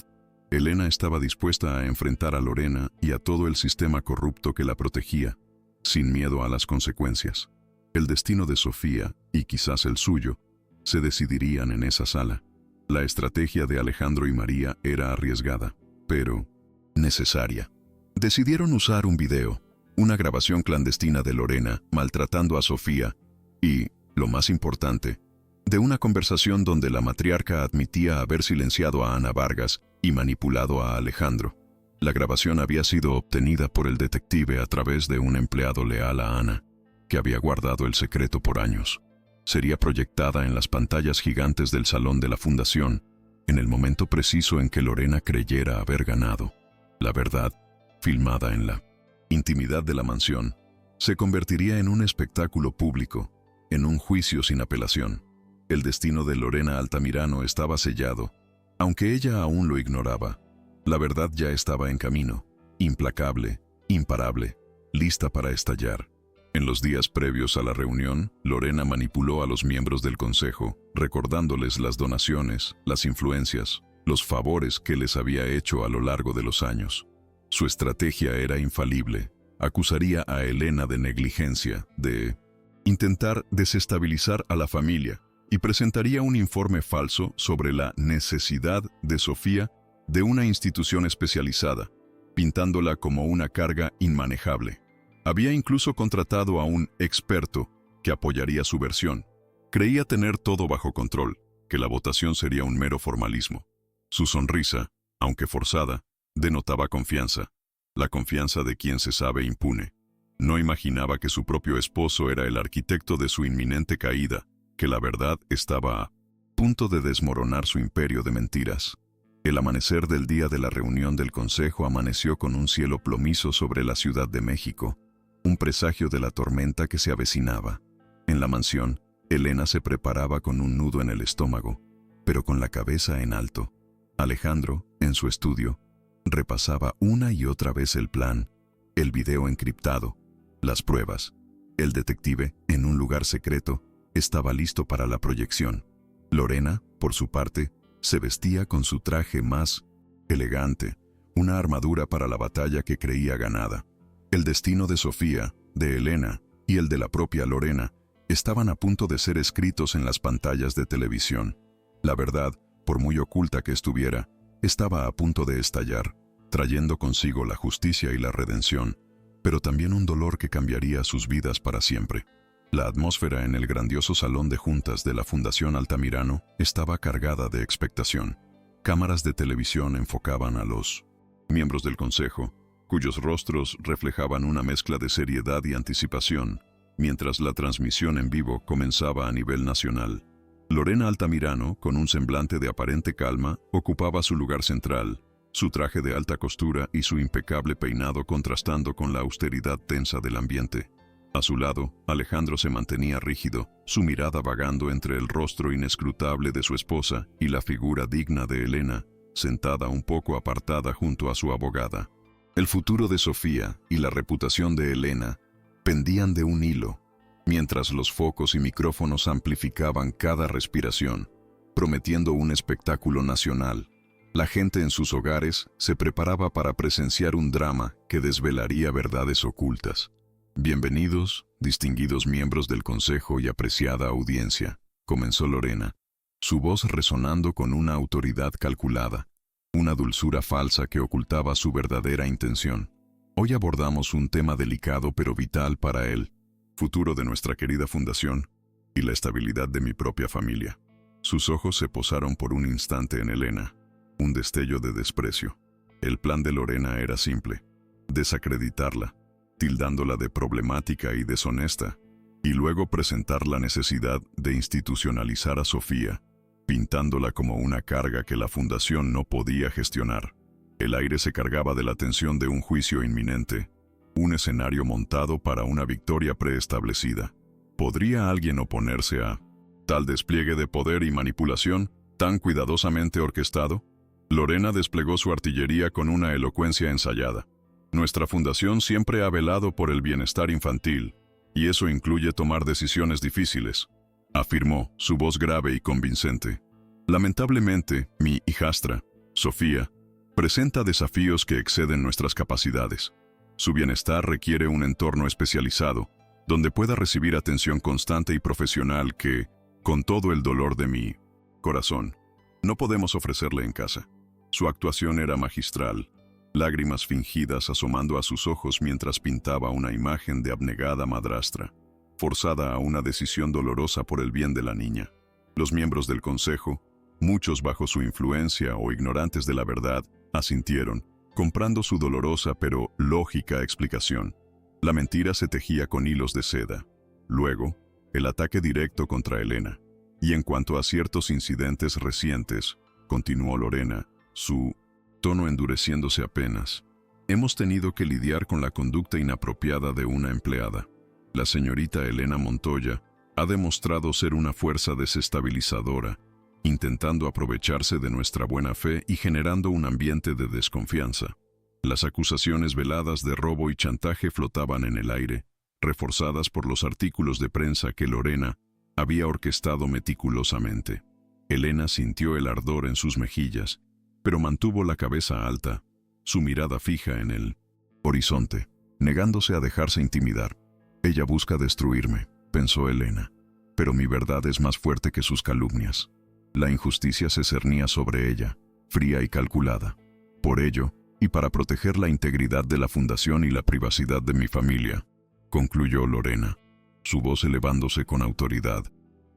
Elena estaba dispuesta a enfrentar a Lorena y a todo el sistema corrupto que la protegía, sin miedo a las consecuencias. El destino de Sofía, y quizás el suyo, se decidirían en esa sala. La estrategia de Alejandro y María era arriesgada, pero necesaria. Decidieron usar un video, una grabación clandestina de Lorena maltratando a Sofía y, lo más importante, de una conversación donde la matriarca admitía haber silenciado a Ana Vargas y manipulado a Alejandro. La grabación había sido obtenida por el detective a través de un empleado leal a Ana, que había guardado el secreto por años. Sería proyectada en las pantallas gigantes del salón de la fundación, en el momento preciso en que Lorena creyera haber ganado. La verdad, filmada en la intimidad de la mansión, se convertiría en un espectáculo público, en un juicio sin apelación. El destino de Lorena Altamirano estaba sellado, aunque ella aún lo ignoraba. La verdad ya estaba en camino, implacable, imparable, lista para estallar. En los días previos a la reunión, Lorena manipuló a los miembros del consejo, recordándoles las donaciones, las influencias, los favores que les había hecho a lo largo de los años. Su estrategia era infalible. Acusaría a Elena de negligencia, de intentar desestabilizar a la familia, y presentaría un informe falso sobre la necesidad de Sofía de una institución especializada, pintándola como una carga inmanejable. Había incluso contratado a un experto que apoyaría su versión. Creía tener todo bajo control, que la votación sería un mero formalismo. Su sonrisa, aunque forzada, denotaba confianza, la confianza de quien se sabe impune. No imaginaba que su propio esposo era el arquitecto de su inminente caída, que la verdad estaba a punto de desmoronar su imperio de mentiras. El amanecer del día de la reunión del consejo amaneció con un cielo plomizo sobre la Ciudad de México, un presagio de la tormenta que se avecinaba. En la mansión, Elena se preparaba con un nudo en el estómago, pero con la cabeza en alto. Alejandro, en su estudio, repasaba una y otra vez el plan el video encriptado, las pruebas. El detective, en un lugar secreto, estaba listo para la proyección. Lorena, por su parte, se vestía con su traje más elegante, una armadura para la batalla que creía ganada. El destino de Sofía, de Elena y el de la propia Lorena estaban a punto de ser escritos en las pantallas de televisión. La verdad, por muy oculta que estuviera, estaba a punto de estallar, trayendo consigo la justicia y la redención, pero también un dolor que cambiaría sus vidas para siempre. La atmósfera en el grandioso salón de juntas de la Fundación Altamirano estaba cargada de expectación. Cámaras de televisión enfocaban a los miembros del consejo, cuyos rostros reflejaban una mezcla de seriedad y anticipación, mientras la transmisión en vivo comenzaba a nivel nacional. Lorena Altamirano, con un semblante de aparente calma, ocupaba su lugar central, su traje de alta costura y su impecable peinado contrastando con la austeridad tensa del ambiente. A su lado, Alejandro se mantenía rígido, su mirada vagando entre el rostro inescrutable de su esposa y la figura digna de Elena, sentada un poco apartada junto a su abogada. El futuro de Sofía y la reputación de Elena pendían de un hilo, mientras los focos y micrófonos amplificaban cada respiración, prometiendo un espectáculo nacional. La gente en sus hogares se preparaba para presenciar un drama que desvelaría verdades ocultas. Bienvenidos, distinguidos miembros del consejo y apreciada audiencia, comenzó Lorena, su voz resonando con una autoridad calculada, una dulzura falsa que ocultaba su verdadera intención. Hoy abordamos un tema delicado pero vital para el futuro de nuestra querida fundación y la estabilidad de mi propia familia. Sus ojos se posaron por un instante en Elena, un destello de desprecio. El plan de Lorena era simple: desacreditarla, tildándola de problemática y deshonesta, y luego presentar la necesidad de institucionalizar a Sofía, pintándola como una carga que la fundación no podía gestionar. El aire se cargaba de la tensión de un juicio inminente, un escenario montado para una victoria preestablecida. ¿Podría alguien oponerse a tal despliegue de poder y manipulación tan cuidadosamente orquestado? Lorena desplegó su artillería con una elocuencia ensayada. Nuestra fundación siempre ha velado por el bienestar infantil, y eso incluye tomar decisiones difíciles, afirmó, su voz grave y convincente. Lamentablemente, mi hijastra, Sofía, presenta desafíos que exceden nuestras capacidades. Su bienestar requiere un entorno especializado, donde pueda recibir atención constante y profesional que, con todo el dolor de mi corazón, no podemos ofrecerle en casa. Su actuación era magistral, lágrimas fingidas asomando a sus ojos mientras pintaba una imagen de abnegada madrastra, forzada a una decisión dolorosa por el bien de la niña. Los miembros del consejo, muchos bajo su influencia o ignorantes de la verdad, asintieron, comprando su dolorosa pero lógica explicación. La mentira se tejía con hilos de seda. Luego, el ataque directo contra Elena. Y en cuanto a ciertos incidentes recientes, continuó Lorena, su tono endureciéndose apenas. Hemos tenido que lidiar con la conducta inapropiada de una empleada. La señorita Elena Montoya ha demostrado ser una fuerza desestabilizadora, intentando aprovecharse de nuestra buena fe y generando un ambiente de desconfianza. Las acusaciones veladas de robo y chantaje flotaban en el aire, reforzadas por los artículos de prensa que Lorena había orquestado meticulosamente. Elena sintió el ardor en sus mejillas, pero mantuvo la cabeza alta, su mirada fija en el horizonte, negándose a dejarse intimidar. Ella busca destruirme, pensó Elena, pero mi verdad es más fuerte que sus calumnias. La injusticia se cernía sobre ella, fría y calculada. Por ello, y para proteger la integridad de la fundación y la privacidad de mi familia, concluyó Lorena, su voz elevándose con autoridad,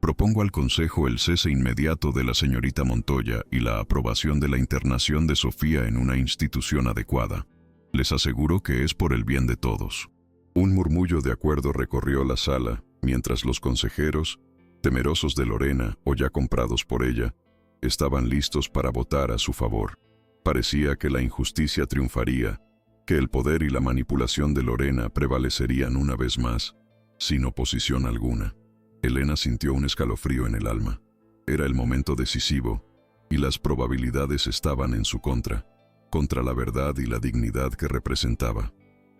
propongo al Consejo el cese inmediato de la señorita Montoya y la aprobación de la internación de Sofía en una institución adecuada. Les aseguro que es por el bien de todos. Un murmullo de acuerdo recorrió la sala, mientras los consejeros, temerosos de Lorena o ya comprados por ella, estaban listos para votar a su favor. Parecía que la injusticia triunfaría, que el poder y la manipulación de Lorena prevalecerían una vez más, sin oposición alguna. Elena sintió un escalofrío en el alma. Era el momento decisivo, y las probabilidades estaban en su contra la verdad y la dignidad que representaba.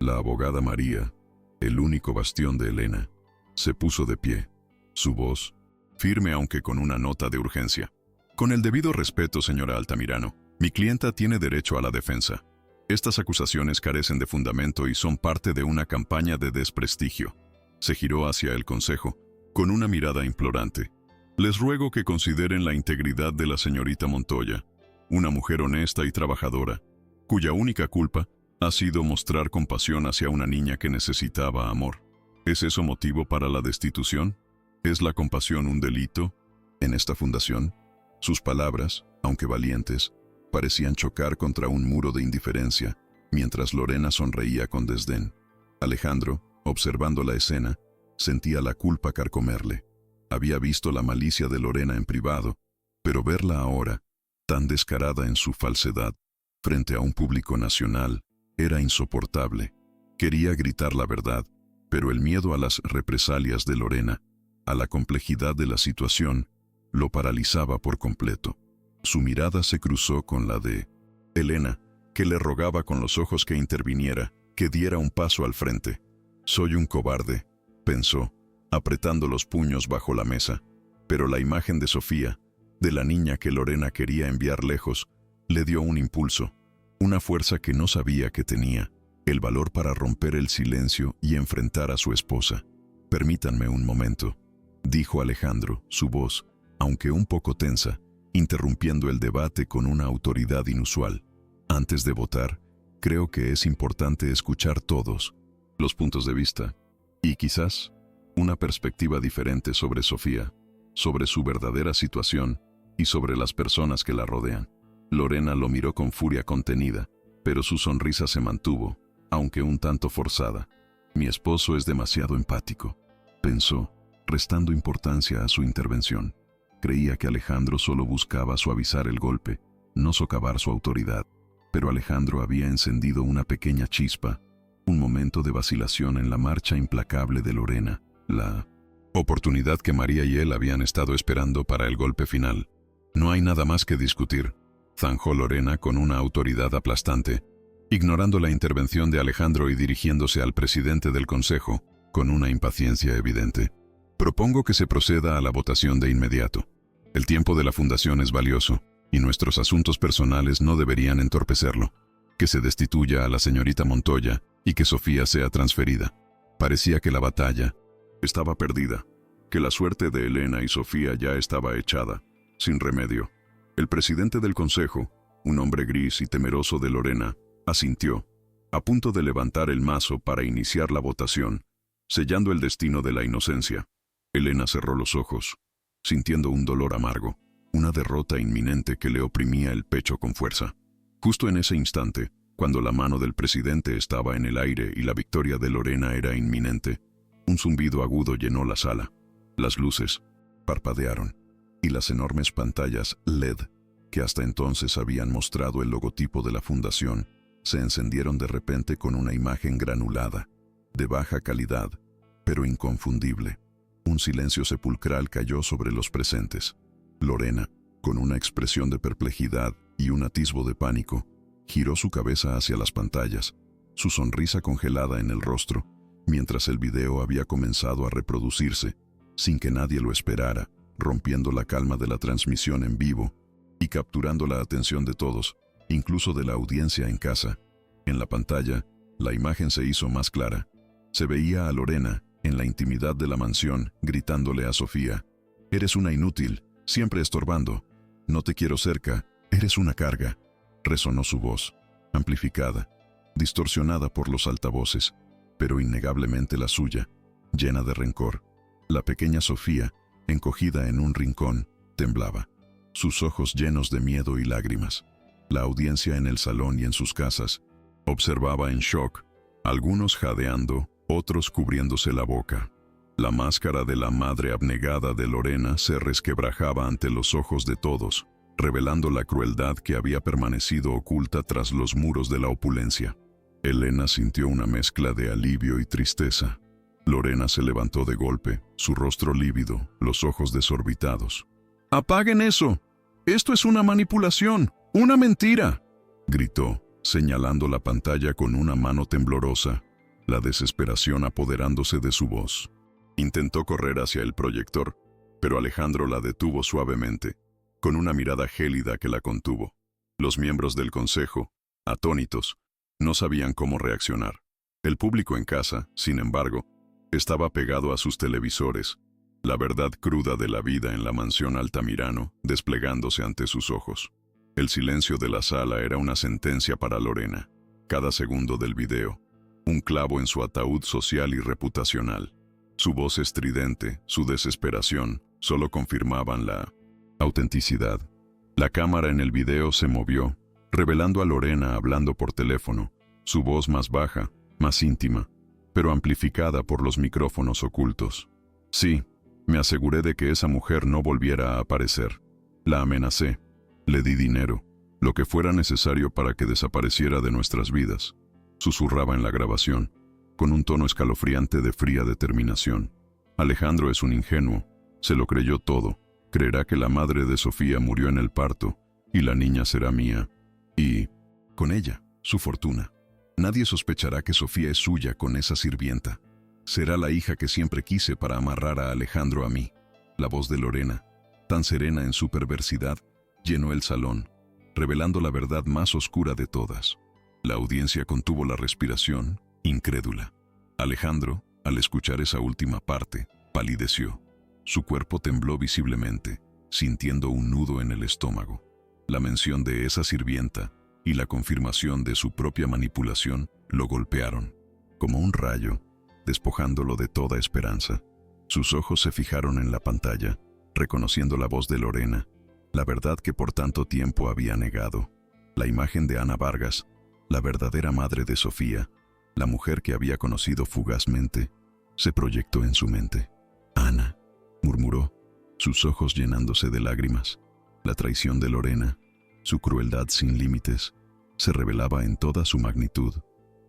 La abogada María, el único bastión de Elena, se puso de pie, su voz firme aunque con una nota de urgencia. Con el debido respeto, señora Altamirano, mi clienta tiene derecho a la defensa. Estas acusaciones carecen de fundamento y son parte de una campaña de desprestigio. Se giró hacia el consejo, con una mirada implorante. Les ruego que consideren la integridad de la señorita Montoya, una mujer honesta y trabajadora, cuya única culpa ha sido mostrar compasión hacia una niña que necesitaba amor. ¿Es eso motivo para la destitución? ¿Es la compasión un delito en esta fundación? Sus palabras, aunque valientes, parecían chocar contra un muro de indiferencia, mientras Lorena sonreía con desdén. Alejandro, observando la escena, sentía la culpa carcomerle. Había visto la malicia de Lorena en privado, pero verla ahora, tan descarada en su falsedad, frente a un público nacional, era insoportable. Quería gritar la verdad, pero el miedo a las represalias de Lorena, a la complejidad de la situación, lo paralizaba por completo. Su mirada se cruzó con la de Elena, que le rogaba con los ojos que interviniera, que diera un paso al frente. «Soy un cobarde», pensó, apretando los puños bajo la mesa, pero la imagen de Sofía, de la niña que Lorena quería enviar lejos, le dio un impulso, una fuerza que no sabía que tenía, el valor para romper el silencio y enfrentar a su esposa. «Permítanme un momento», dijo Alejandro, su voz, aunque un poco tensa, interrumpiendo el debate con una autoridad inusual. «Antes de votar, creo que es importante escuchar todos los puntos de vista y quizás una perspectiva diferente sobre Sofía, sobre su verdadera situación y sobre las personas que la rodean». Lorena lo miró con furia contenida, pero su sonrisa se mantuvo, aunque un tanto forzada. «Mi esposo es demasiado empático», pensó, restando importancia a su intervención. Creía que Alejandro solo buscaba suavizar el golpe, no socavar su autoridad. Pero Alejandro había encendido una pequeña chispa, un momento de vacilación en la marcha implacable de Lorena, la oportunidad que María y él habían estado esperando para el golpe final. «No hay nada más que discutir», zanjó Lorena con una autoridad aplastante, ignorando la intervención de Alejandro y dirigiéndose al presidente del consejo, con una impaciencia evidente. «Propongo que se proceda a la votación de inmediato. El tiempo de la fundación es valioso, y nuestros asuntos personales no deberían entorpecerlo. Que se destituya a la señorita Montoya y que Sofía sea transferida». Parecía que la batalla estaba perdida, que la suerte de Elena y Sofía ya estaba echada, sin remedio. El presidente del consejo, un hombre gris y temeroso de Lorena, asintió, a punto de levantar el mazo para iniciar la votación, sellando el destino de la inocencia. Elena cerró los ojos, sintiendo un dolor amargo, una derrota inminente que le oprimía el pecho con fuerza. Justo en ese instante, cuando la mano del presidente estaba en el aire y la victoria de Lorena era inminente, un zumbido agudo llenó la sala. Las luces parpadearon, y las enormes pantallas LED, que hasta entonces habían mostrado el logotipo de la fundación, se encendieron de repente con una imagen granulada, de baja calidad, pero inconfundible. Un silencio sepulcral cayó sobre los presentes. Lorena, con una expresión de perplejidad y un atisbo de pánico, giró su cabeza hacia las pantallas, su sonrisa congelada en el rostro, mientras el video había comenzado a reproducirse, sin que nadie lo esperara, rompiendo la calma de la transmisión en vivo y capturando la atención de todos, incluso de la audiencia en casa. En la pantalla, la imagen se hizo más clara. Se veía a Lorena, en la intimidad de la mansión, gritándole a Sofía: «Eres una inútil, siempre estorbando. No te quiero cerca, eres una carga». Resonó su voz, amplificada, distorsionada por los altavoces, pero innegablemente la suya, llena de rencor. La pequeña Sofía, encogida en un rincón, temblaba, sus ojos llenos de miedo y lágrimas. La audiencia en el salón y en sus casas observaba en shock, algunos jadeando, otros cubriéndose la boca. La máscara de la madre abnegada de Lorena se resquebrajaba ante los ojos de todos, revelando la crueldad que había permanecido oculta tras los muros de la opulencia. Elena sintió una mezcla de alivio y tristeza. Lorena se levantó de golpe, su rostro lívido, los ojos desorbitados. «¡Apaguen eso! ¡Esto es una manipulación! ¡Una mentira!», gritó, señalando la pantalla con una mano temblorosa, la desesperación apoderándose de su voz. Intentó correr hacia el proyector, pero Alejandro la detuvo suavemente, con una mirada gélida que la contuvo. Los miembros del consejo, atónitos, no sabían cómo reaccionar. El público en casa, sin embargo, estaba pegado a sus televisores, la verdad cruda de la vida en la mansión Altamirano desplegándose ante sus ojos. El silencio de la sala era una sentencia para Lorena. Cada segundo del video, un clavo en su ataúd social y reputacional. Su voz estridente, su desesperación, solo confirmaban la autenticidad. La cámara en el video se movió, revelando a Lorena hablando por teléfono, su voz más baja, más íntima, pero amplificada por los micrófonos ocultos. Sí, me aseguré de que esa mujer no volviera a aparecer. La amenacé. Le di dinero, lo que fuera necesario para que desapareciera de nuestras vidas. Susurraba en la grabación, con un tono escalofriante de fría determinación. Alejandro es un ingenuo, se lo creyó todo. Creerá que la madre de Sofía murió en el parto, y la niña será mía. Y, con ella, su fortuna. Nadie sospechará que Sofía es suya con esa sirvienta. Será la hija que siempre quise para amarrar a Alejandro a mí. La voz de Lorena, tan serena en su perversidad, llenó el salón, revelando la verdad más oscura de todas. La audiencia contuvo la respiración, incrédula. Alejandro, al escuchar esa última parte, palideció. Su cuerpo tembló visiblemente, sintiendo un nudo en el estómago. La mención de esa sirvienta y la confirmación de su propia manipulación lo golpearon, como un rayo, despojándolo de toda esperanza. Sus ojos se fijaron en la pantalla, reconociendo la voz de Lorena, la verdad que por tanto tiempo había negado. La imagen de Ana Vargas, la verdadera madre de Sofía, la mujer que había conocido fugazmente, se proyectó en su mente. «Ana», murmuró, sus ojos llenándose de lágrimas. La traición de Lorena, su crueldad sin límites, se revelaba en toda su magnitud.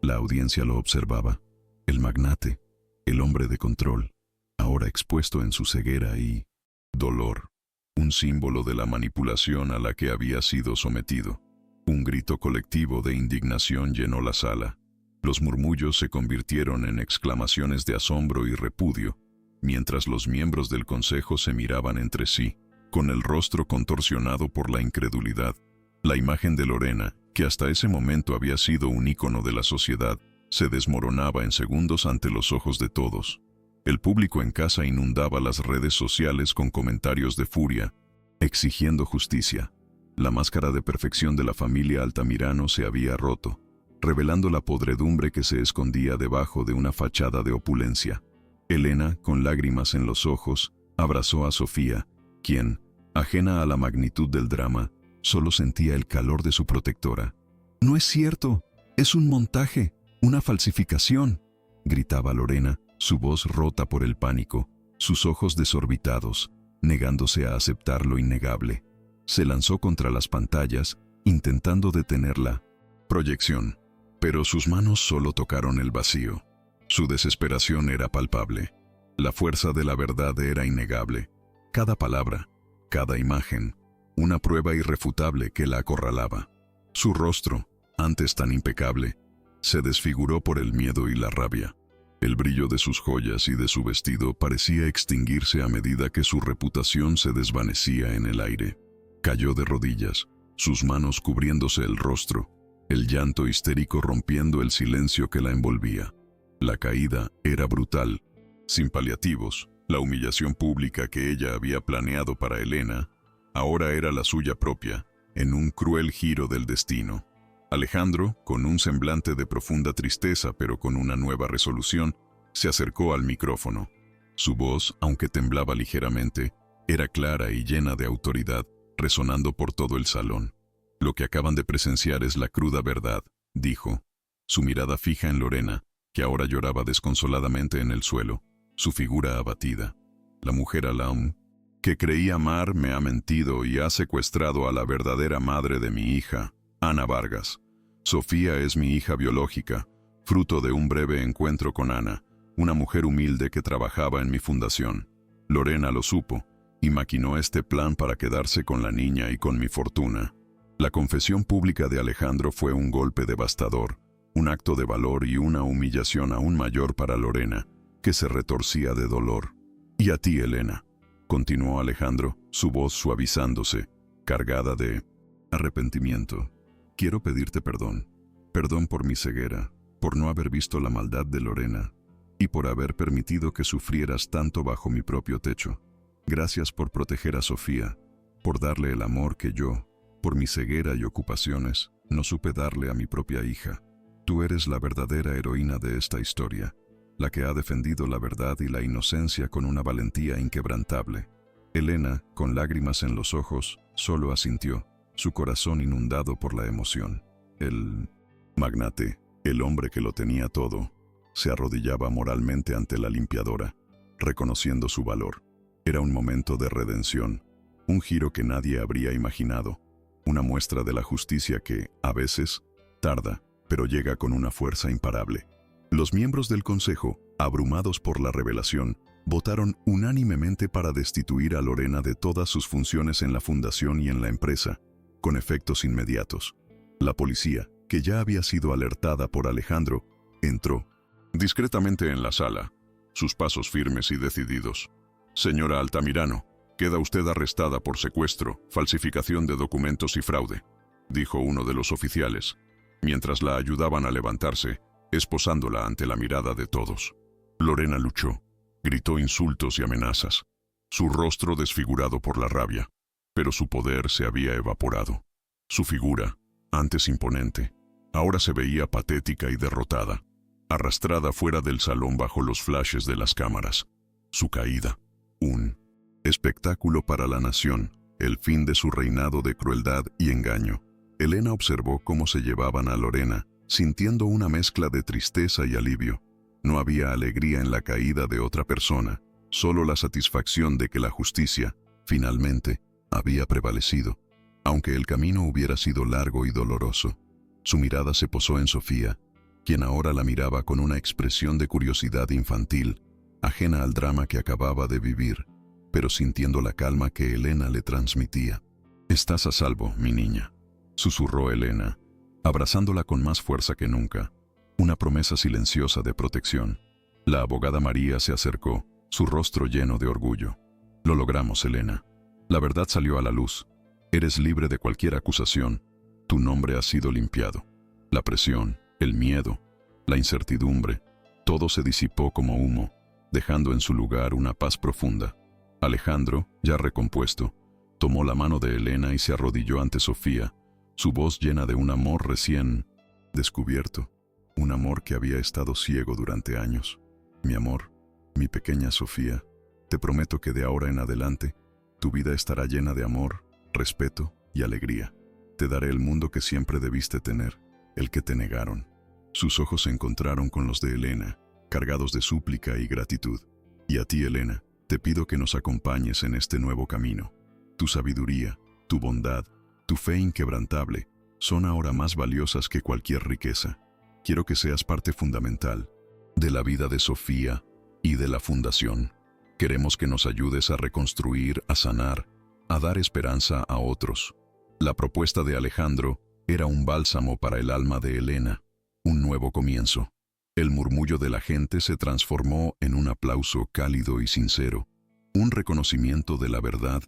La audiencia lo observaba. El magnate, el hombre de control, ahora expuesto en su ceguera y dolor, un símbolo de la manipulación a la que había sido sometido. Un grito colectivo de indignación llenó la sala. Los murmullos se convirtieron en exclamaciones de asombro y repudio, mientras los miembros del consejo se miraban entre sí, con el rostro contorsionado por la incredulidad. La imagen de Lorena, que hasta ese momento había sido un ícono de la sociedad, se desmoronaba en segundos ante los ojos de todos. El público en casa inundaba las redes sociales con comentarios de furia, exigiendo justicia. La máscara de perfección de la familia Altamirano se había roto, revelando la podredumbre que se escondía debajo de una fachada de opulencia. Elena, con lágrimas en los ojos, abrazó a Sofía, quien, ajena a la magnitud del drama, solo sentía el calor de su protectora. «No es cierto, es un montaje, una falsificación», gritaba Lorena, su voz rota por el pánico, sus ojos desorbitados, negándose a aceptar lo innegable. Se lanzó contra las pantallas, intentando detener la proyección, pero sus manos solo tocaron el vacío. Su desesperación era palpable. La fuerza de la verdad era innegable. Cada palabra, cada imagen, una prueba irrefutable que la acorralaba. Su rostro, antes tan impecable, se desfiguró por el miedo y la rabia. El brillo de sus joyas y de su vestido parecía extinguirse a medida que su reputación se desvanecía en el aire. Cayó de rodillas, sus manos cubriéndose el rostro, el llanto histérico rompiendo el silencio que la envolvía. La caída era brutal, sin paliativos. La humillación pública que ella había planeado para Elena, ahora era la suya propia, en un cruel giro del destino. Alejandro, con un semblante de profunda tristeza pero con una nueva resolución, se acercó al micrófono. Su voz, aunque temblaba ligeramente, era clara y llena de autoridad, resonando por todo el salón. «Lo que acaban de presenciar es la cruda verdad», dijo, su mirada fija en Lorena, que ahora lloraba desconsoladamente en el suelo, su figura abatida. «La mujer Alaum, que creí amar, me ha mentido y ha secuestrado a la verdadera madre de mi hija, Ana Vargas. Sofía es mi hija biológica, fruto de un breve encuentro con Ana, una mujer humilde que trabajaba en mi fundación. Lorena lo supo y maquinó este plan para quedarse con la niña y con mi fortuna». La confesión pública de Alejandro fue un golpe devastador. un acto de valor y una humillación aún mayor para Lorena, que se retorcía de dolor. «Y a ti, Elena», continuó Alejandro, su voz suavizándose, cargada de arrepentimiento. «Quiero pedirte perdón. Perdón por mi ceguera, por no haber visto la maldad de Lorena y por haber permitido que sufrieras tanto bajo mi propio techo. Gracias por proteger a Sofía, por darle el amor que yo, por mi ceguera y ocupaciones, no supe darle a mi propia hija. Tú eres la verdadera heroína de esta historia, la que ha defendido la verdad y la inocencia con una valentía inquebrantable». Elena, con lágrimas en los ojos, solo asintió, su corazón inundado por la emoción. El magnate, el hombre que lo tenía todo, se arrodillaba moralmente ante la limpiadora, reconociendo su valor. Era un momento de redención, un giro que nadie habría imaginado, una muestra de la justicia que, a veces, tarda, pero llega con una fuerza imparable. Los miembros del consejo, abrumados por la revelación, votaron unánimemente para destituir a Lorena de todas sus funciones en la fundación y en la empresa, con efectos inmediatos. La policía, que ya había sido alertada por Alejandro, entró discretamente en la sala, sus pasos firmes y decididos. «Señora Altamirano, queda usted arrestada por secuestro, falsificación de documentos y fraude», dijo uno de los oficiales, mientras la ayudaban a levantarse, esposándola ante la mirada de todos. Lorena luchó, gritó insultos y amenazas, su rostro desfigurado por la rabia, pero su poder se había evaporado. Su figura, antes imponente, ahora se veía patética y derrotada, arrastrada fuera del salón bajo los flashes de las cámaras. Su caída, un espectáculo para la nación, el fin de su reinado de crueldad y engaño. Elena observó cómo se llevaban a Lorena, sintiendo una mezcla de tristeza y alivio. No había alegría en la caída de otra persona, solo la satisfacción de que la justicia, finalmente, había prevalecido, aunque el camino hubiera sido largo y doloroso. Su mirada se posó en Sofía, quien ahora la miraba con una expresión de curiosidad infantil, ajena al drama que acababa de vivir, pero sintiendo la calma que Elena le transmitía. «Estás a salvo, mi niña», susurró Elena, abrazándola con más fuerza que nunca, una promesa silenciosa de protección. La abogada María se acercó, su rostro lleno de orgullo. «Lo logramos, Elena. La verdad salió a la luz. Eres libre de cualquier acusación. Tu nombre ha sido limpiado. La presión, el miedo, la incertidumbre, todo se disipó como humo, dejando en su lugar una paz profunda». Alejandro, ya recompuesto, tomó la mano de Elena y se arrodilló ante Sofía, su voz llena de un amor recién descubierto, un amor que había estado ciego durante años. «Mi amor, mi pequeña Sofía, te prometo que de ahora en adelante, tu vida estará llena de amor, respeto y alegría. Te daré el mundo que siempre debiste tener, el que te negaron». Sus ojos se encontraron con los de Elena, cargados de súplica y gratitud. «Y a ti, Elena, te pido que nos acompañes en este nuevo camino. Tu sabiduría, tu bondad, tu fe inquebrantable son ahora más valiosas que cualquier riqueza. Quiero que seas parte fundamental de la vida de Sofía y de la fundación. Queremos que nos ayudes a reconstruir, a sanar, a dar esperanza a otros». La propuesta de Alejandro era un bálsamo para el alma de Elena, un nuevo comienzo. El murmullo de la gente se transformó en un aplauso cálido y sincero, un reconocimiento de la verdad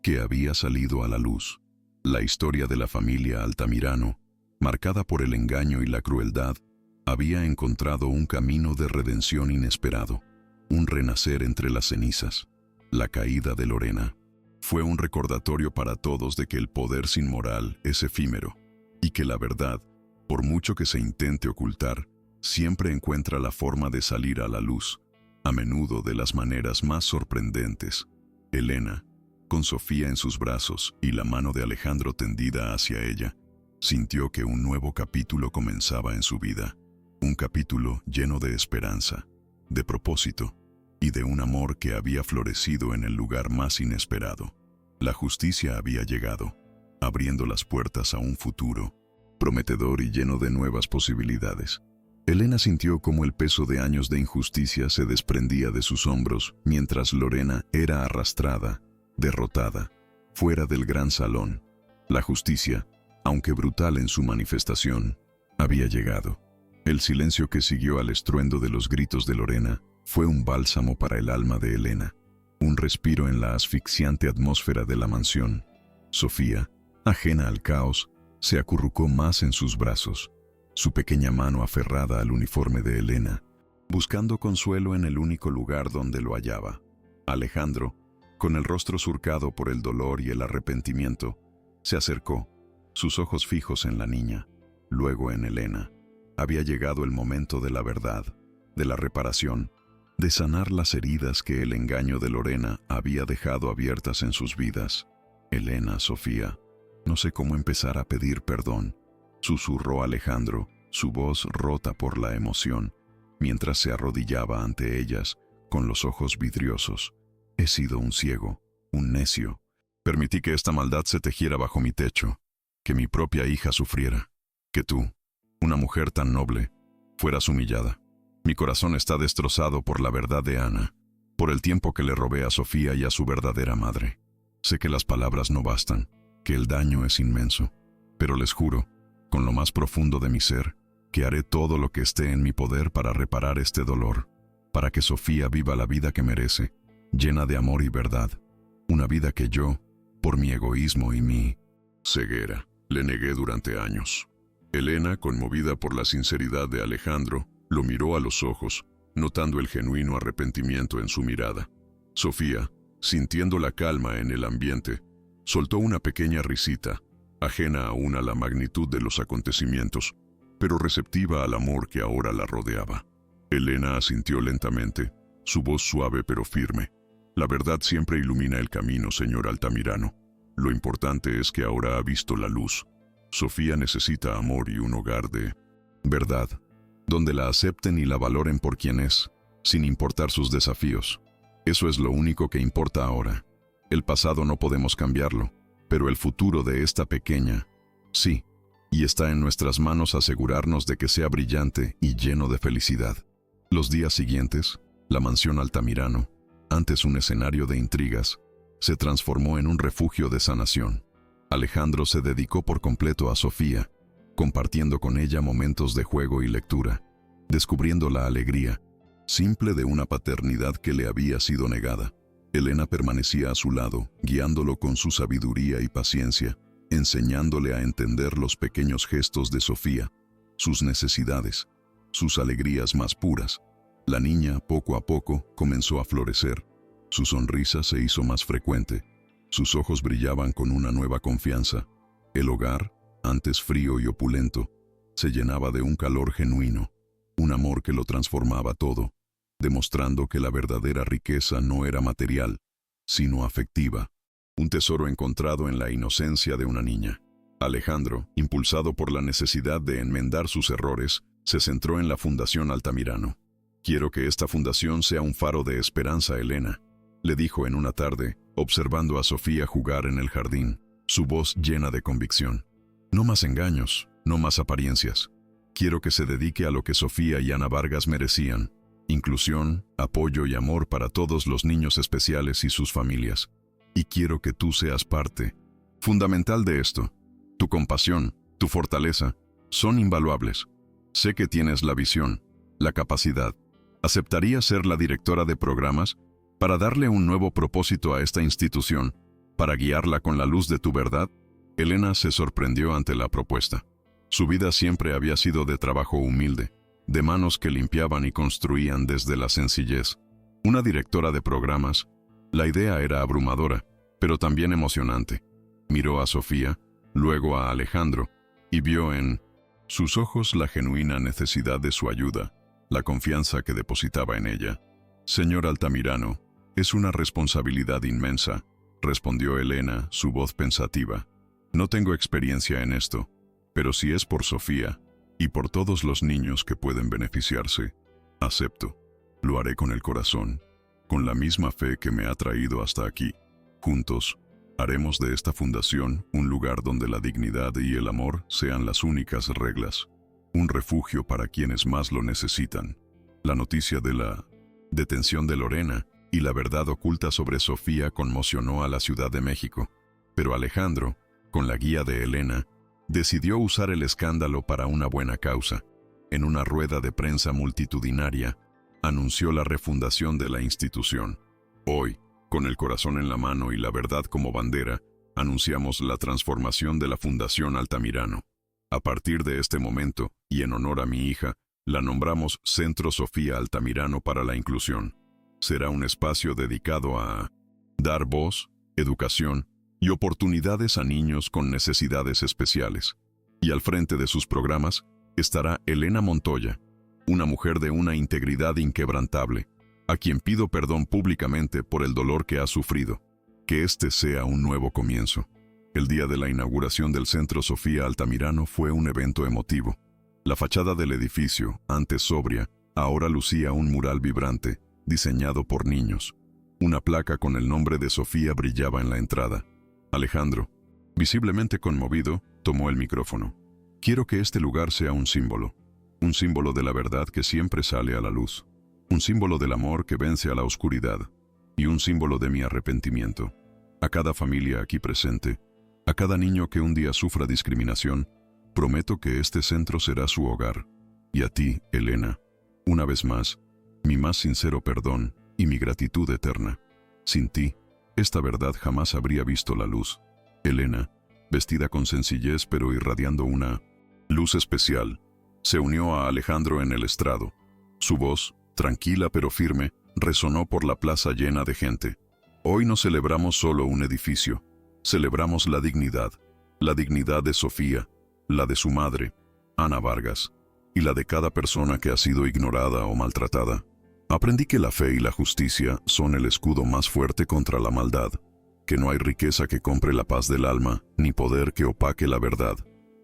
que había salido a la luz. La historia de la familia Altamirano, marcada por el engaño y la crueldad, había encontrado un camino de redención inesperado, un renacer entre las cenizas. La caída de Lorena fue un recordatorio para todos de que el poder sin moral es efímero, y que la verdad, por mucho que se intente ocultar, siempre encuentra la forma de salir a la luz, a menudo de las maneras más sorprendentes. Elena, con Sofía en sus brazos y la mano de Alejandro tendida hacia ella, sintió que un nuevo capítulo comenzaba en su vida, un capítulo lleno de esperanza, de propósito y de un amor que había florecido en el lugar más inesperado. La justicia había llegado, abriendo las puertas a un futuro prometedor y lleno de nuevas posibilidades. Elena sintió cómo el peso de años de injusticia se desprendía de sus hombros mientras Lorena era arrastrada, derrotada, fuera del gran salón. La justicia, aunque brutal en su manifestación, había llegado. El silencio que siguió al estruendo de los gritos de Lorena fue un bálsamo para el alma de Elena, un respiro en la asfixiante atmósfera de la mansión. Sofía, ajena al caos, se acurrucó más en sus brazos, su pequeña mano aferrada al uniforme de Elena, buscando consuelo en el único lugar donde lo hallaba. Alejandro, con el rostro surcado por el dolor y el arrepentimiento, se acercó, sus ojos fijos en la niña, luego en Elena. Había llegado el momento de la verdad, de la reparación, de sanar las heridas que el engaño de Lorena había dejado abiertas en sus vidas. Elena, Sofía, no sé cómo empezar a pedir perdón, susurró Alejandro, su voz rota por la emoción, mientras se arrodillaba ante ellas, con los ojos vidriosos. He sido un ciego, un necio. Permití que esta maldad se tejiera bajo mi techo, que mi propia hija sufriera, que tú, una mujer tan noble, fueras humillada. Mi corazón está destrozado por la verdad de Ana, por el tiempo que le robé a Sofía y a su verdadera madre. Sé que las palabras no bastan, que el daño es inmenso, pero les juro, con lo más profundo de mi ser, que haré todo lo que esté en mi poder para reparar este dolor, para que Sofía viva la vida que merece, llena de amor y verdad, una vida que yo, por mi egoísmo y mi ceguera, le negué durante años. Elena, conmovida por la sinceridad de Alejandro, lo miró a los ojos, notando el genuino arrepentimiento en su mirada. Sofía, sintiendo la calma en el ambiente, soltó una pequeña risita, ajena aún a la magnitud de los acontecimientos, pero receptiva al amor que ahora la rodeaba. Elena asintió lentamente, su voz suave pero firme. La verdad siempre ilumina el camino, señor Altamirano. Lo importante es que ahora ha visto la luz. Sofía necesita amor y un hogar de verdad, donde la acepten y la valoren por quien es, sin importar sus desafíos. Eso es lo único que importa ahora. El pasado no podemos cambiarlo, pero el futuro de esta pequeña, sí, y está en nuestras manos asegurarnos de que sea brillante y lleno de felicidad. Los días siguientes, la mansión Altamirano, antes un escenario de intrigas, se transformó en un refugio de sanación. Alejandro se dedicó por completo a Sofía, compartiendo con ella momentos de juego y lectura, descubriendo la alegría simple de una paternidad que le había sido negada. Elena permanecía a su lado, guiándolo con su sabiduría y paciencia, enseñándole a entender los pequeños gestos de Sofía, sus necesidades, sus alegrías más puras. La niña, poco a poco, comenzó a florecer. Su sonrisa se hizo más frecuente. Sus ojos brillaban con una nueva confianza. El hogar, antes frío y opulento, se llenaba de un calor genuino, un amor que lo transformaba todo, demostrando que la verdadera riqueza no era material, sino afectiva, un tesoro encontrado en la inocencia de una niña. Alejandro, impulsado por la necesidad de enmendar sus errores, se centró en la Fundación Altamirano. Quiero que esta fundación sea un faro de esperanza, Elena, le dijo en una tarde, observando a Sofía jugar en el jardín, su voz llena de convicción. No más engaños, no más apariencias. Quiero que se dedique a lo que Sofía y Ana Vargas merecían: inclusión, apoyo y amor para todos los niños especiales y sus familias. Y quiero que tú seas parte fundamental de esto. Tu compasión, tu fortaleza, son invaluables. Sé que tienes la visión, la capacidad. ¿Aceptarías ser la directora de programas para darle un nuevo propósito a esta institución, para guiarla con la luz de tu verdad? Elena se sorprendió ante la propuesta. Su vida siempre había sido de trabajo humilde, de manos que limpiaban y construían desde la sencillez. Una directora de programas. La idea era abrumadora, pero también emocionante. Miró a Sofía, luego a Alejandro, y vio en sus ojos la genuina necesidad de su ayuda, la confianza que depositaba en ella. Señor Altamirano, es una responsabilidad inmensa, respondió Elena, su voz pensativa. No tengo experiencia en esto, pero si es por Sofía y por todos los niños que pueden beneficiarse, acepto. Lo haré con el corazón, con la misma fe que me ha traído hasta aquí. Juntos, haremos de esta fundación un lugar donde la dignidad y el amor sean las únicas reglas, un refugio para quienes más lo necesitan. La noticia de la detención de Lorena y la verdad oculta sobre Sofía conmocionó a la Ciudad de México, pero Alejandro, con la guía de Elena, decidió usar el escándalo para una buena causa. en una rueda de prensa multitudinaria, anunció la refundación de la institución. Hoy, con el corazón en la mano y la verdad como bandera, anunciamos la transformación de la Fundación Altamirano. A partir de este momento, y en honor a mi hija, la nombramos Centro Sofía Altamirano para la Inclusión. Será un espacio dedicado a dar voz, educación y oportunidades a niños con necesidades especiales. Y al frente de sus programas estará Elena Montoya, una mujer de una integridad inquebrantable, a quien pido perdón públicamente por el dolor que ha sufrido. Que este sea un nuevo comienzo. El día de la inauguración del Centro Sofía Altamirano fue un evento emotivo. La fachada del edificio, antes sobria, ahora lucía un mural vibrante, diseñado por niños. Una placa con el nombre de Sofía brillaba en la entrada. Alejandro, visiblemente conmovido, tomó el micrófono. Quiero que este lugar sea un símbolo de la verdad que siempre sale a la luz, un símbolo del amor que vence a la oscuridad, y un símbolo de mi arrepentimiento. A cada familia aquí presente, a cada niño que un día sufra discriminación, prometo que este centro será su hogar. Y a ti, Elena, una vez más, mi más sincero perdón y mi gratitud eterna. Sin ti, esta verdad jamás habría visto la luz. Elena, vestida con sencillez pero irradiando una luz especial, se unió a Alejandro en el estrado. Su voz, tranquila pero firme, resonó por la plaza llena de gente. Hoy no celebramos solo un edificio, celebramos la dignidad de Sofía, la de su madre, Ana Vargas, y la de cada persona que ha sido ignorada o maltratada. Aprendí que la fe y la justicia son el escudo más fuerte contra la maldad, que no hay riqueza que compre la paz del alma, ni poder que opaque la verdad.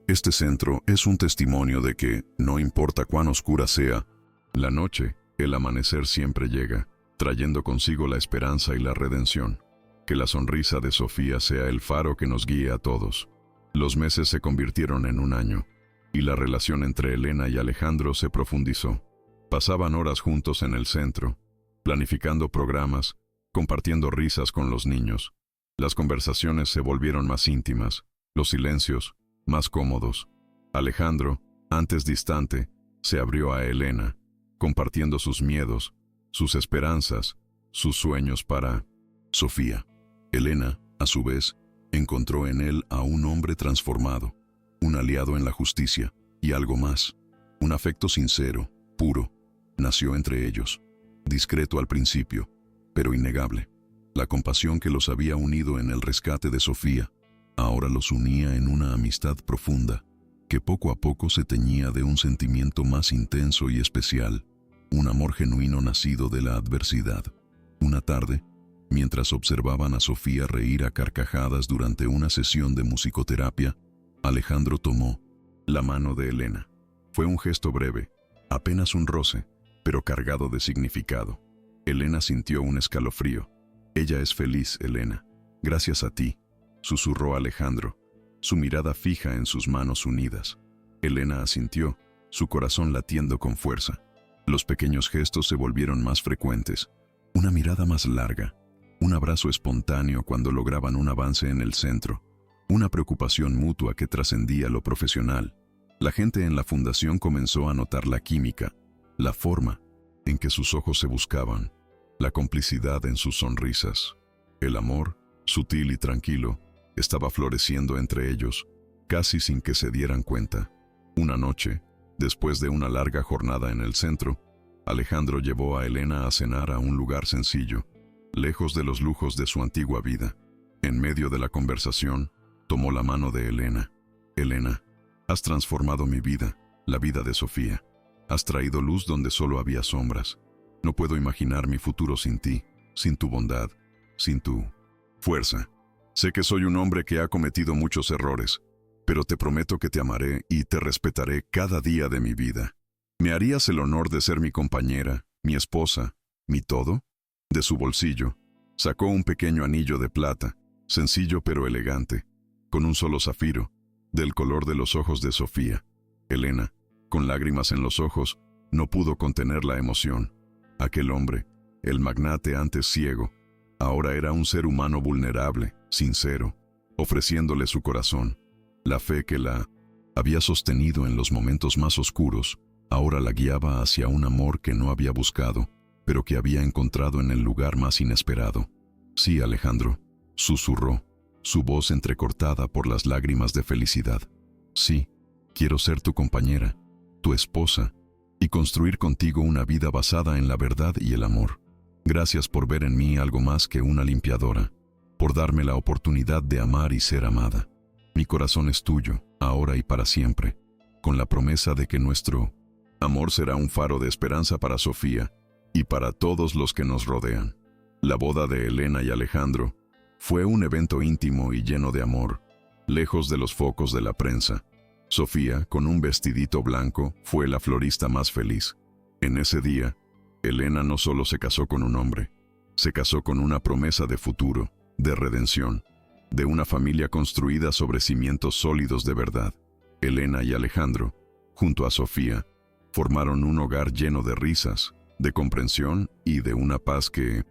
Este centro es un testimonio de que, no importa cuán oscura sea la noche, el amanecer siempre llega, trayendo consigo la esperanza y la redención. Que la sonrisa de Sofía sea el faro que nos guíe a todos. Los meses se convirtieron en un año, y la relación entre Elena y Alejandro se profundizó. Pasaban horas juntos en el centro, planificando programas, compartiendo risas con los niños. Las conversaciones se volvieron más íntimas, los silencios más cómodos. Alejandro, antes distante, se abrió a Elena, compartiendo sus miedos, sus esperanzas, sus sueños para Sofía. Elena, a su vez, encontró en él a un hombre transformado, un aliado en la justicia, y algo más, un afecto sincero, puro, nació entre ellos, discreto al principio, pero innegable. La compasión que los había unido en el rescate de Sofía, ahora los unía en una amistad profunda, que poco a poco se teñía de un sentimiento más intenso y especial, un amor genuino nacido de la adversidad. Una tarde, mientras observaban a Sofía reír a carcajadas durante una sesión de musicoterapia, Alejandro tomó la mano de Elena. Fue un gesto breve, apenas un roce, pero cargado de significado. Elena sintió un escalofrío. Ella es feliz, Elena. Gracias a ti, susurró Alejandro, su mirada fija en sus manos unidas. Elena asintió, su corazón latiendo con fuerza. Los pequeños gestos se volvieron más frecuentes. Una mirada más larga, un abrazo espontáneo cuando lograban un avance en el centro, una preocupación mutua que trascendía lo profesional. La gente en la fundación comenzó a notar la química, la forma en que sus ojos se buscaban, la complicidad en sus sonrisas. El amor, sutil y tranquilo, estaba floreciendo entre ellos, casi sin que se dieran cuenta. Una noche, después de una larga jornada en el centro, Alejandro llevó a Elena a cenar a un lugar sencillo, lejos de los lujos de su antigua vida. En medio de la conversación, tomó la mano de Elena. Elena, has transformado mi vida, la vida de Sofía. Has traído luz donde solo había sombras. No puedo imaginar mi futuro sin ti, sin tu bondad, sin tu fuerza. Sé que soy un hombre que ha cometido muchos errores, pero te prometo que te amaré y te respetaré cada día de mi vida. ¿Me harías el honor de ser mi compañera, mi esposa, mi todo? De su bolsillo, sacó un pequeño anillo de plata, sencillo pero elegante, con un solo zafiro, del color de los ojos de Sofía. Elena, con lágrimas en los ojos, no pudo contener la emoción. Aquel hombre, el magnate antes ciego, ahora era un ser humano vulnerable, sincero, ofreciéndole su corazón, la fe que la había sostenido en los momentos más oscuros, ahora la guiaba hacia un amor que no había buscado, pero que había encontrado en el lugar más inesperado. Sí, Alejandro, susurró, su voz entrecortada por las lágrimas de felicidad. Sí, quiero ser tu compañera, tu esposa, y construir contigo una vida basada en la verdad y el amor. Gracias por ver en mí algo más que una limpiadora, por darme la oportunidad de amar y ser amada. Mi corazón es tuyo, ahora y para siempre, con la promesa de que nuestro amor será un faro de esperanza para Sofía y para todos los que nos rodean. La boda de Elena y Alejandro fue un evento íntimo y lleno de amor, lejos de los focos de la prensa. Sofía, con un vestidito blanco, fue la florista más feliz. En ese día, Elena no solo se casó con un hombre, se casó con una promesa de futuro, de redención, de una familia construida sobre cimientos sólidos de verdad. Elena y Alejandro, junto a Sofía, formaron un hogar lleno de risas, de comprensión y de una paz que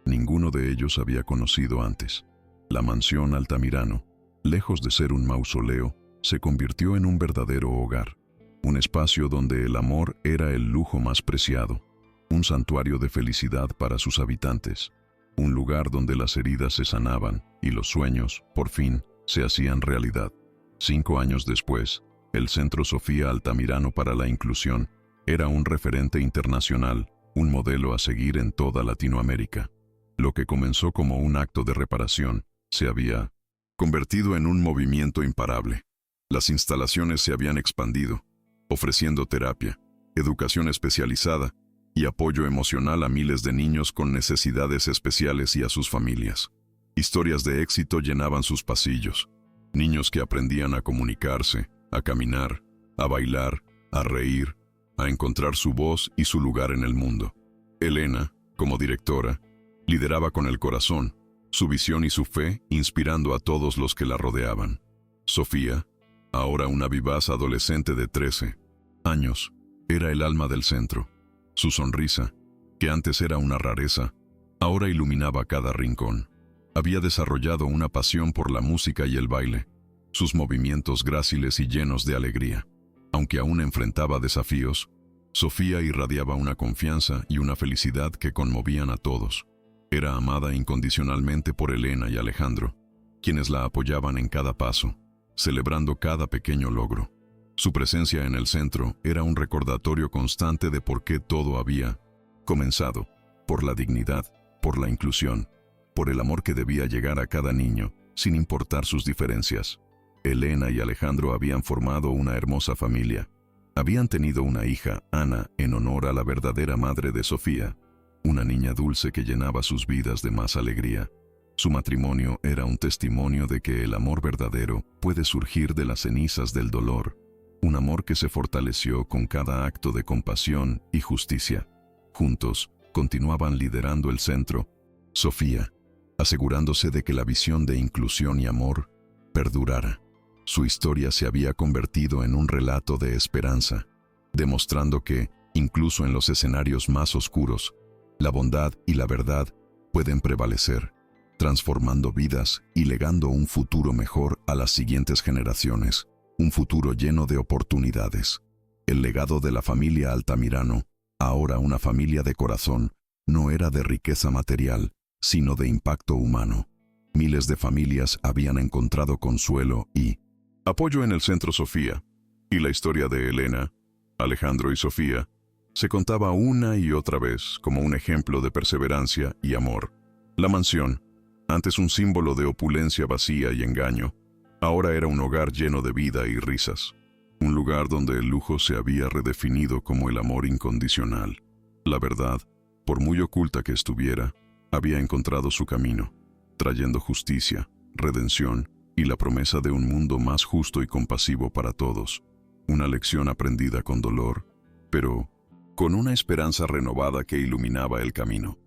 ninguno de ellos había conocido antes. La mansión Altamirano, lejos de ser un mausoleo, se convirtió en un verdadero hogar, un espacio donde el amor era el lujo más preciado, un santuario de felicidad para sus habitantes, un lugar donde las heridas se sanaban y los sueños, por fin, se hacían realidad. 5 años después, el Centro Sofía Altamirano para la Inclusión era un referente internacional, un modelo a seguir en toda Latinoamérica. Lo que comenzó como un acto de reparación se había convertido en un movimiento imparable. Las instalaciones se habían expandido, ofreciendo terapia, educación especializada y apoyo emocional a miles de niños con necesidades especiales y a sus familias. Historias de éxito llenaban sus pasillos. Niños que aprendían a comunicarse, a caminar, a bailar, a reír, a encontrar su voz y su lugar en el mundo. Elena, como directora, lideraba con el corazón, su visión y su fe, inspirando a todos los que la rodeaban. Sofía, ahora una vivaz adolescente de 13 años, era el alma del centro. Su sonrisa, que antes era una rareza, ahora iluminaba cada rincón. Había desarrollado una pasión por la música y el baile, sus movimientos gráciles y llenos de alegría. Aunque aún enfrentaba desafíos, Sofía irradiaba una confianza y una felicidad que conmovían a todos. Era amada incondicionalmente por Elena y Alejandro, quienes la apoyaban en cada paso, celebrando cada pequeño logro. Su presencia en el centro era un recordatorio constante de por qué todo había comenzado, por la dignidad, por la inclusión, por el amor que debía llegar a cada niño, sin importar sus diferencias. Elena y Alejandro habían formado una hermosa familia. Habían tenido una hija, Ana, en honor a la verdadera madre de Sofía, una niña dulce que llenaba sus vidas de más alegría. Su matrimonio era un testimonio de que el amor verdadero puede surgir de las cenizas del dolor, un amor que se fortaleció con cada acto de compasión y justicia. Juntos, continuaban liderando el centro, Sofía, asegurándose de que la visión de inclusión y amor perdurara. Su historia se había convertido en un relato de esperanza, demostrando que, incluso en los escenarios más oscuros, la bondad y la verdad pueden prevalecer, transformando vidas y legando un futuro mejor a las siguientes generaciones, un futuro lleno de oportunidades. El legado de la familia Altamirano, ahora una familia de corazón, no era de riqueza material, sino de impacto humano. Miles de familias habían encontrado consuelo y apoyo en el Centro Sofía, y la historia de Elena, Alejandro y Sofía se contaba una y otra vez como un ejemplo de perseverancia y amor. La mansión, antes un símbolo de opulencia vacía y engaño, ahora era un hogar lleno de vida y risas, un lugar donde el lujo se había redefinido como el amor incondicional. La verdad, por muy oculta que estuviera, había encontrado su camino, trayendo justicia, redención y la promesa de un mundo más justo y compasivo para todos. Una lección aprendida con dolor, pero con una esperanza renovada que iluminaba el camino.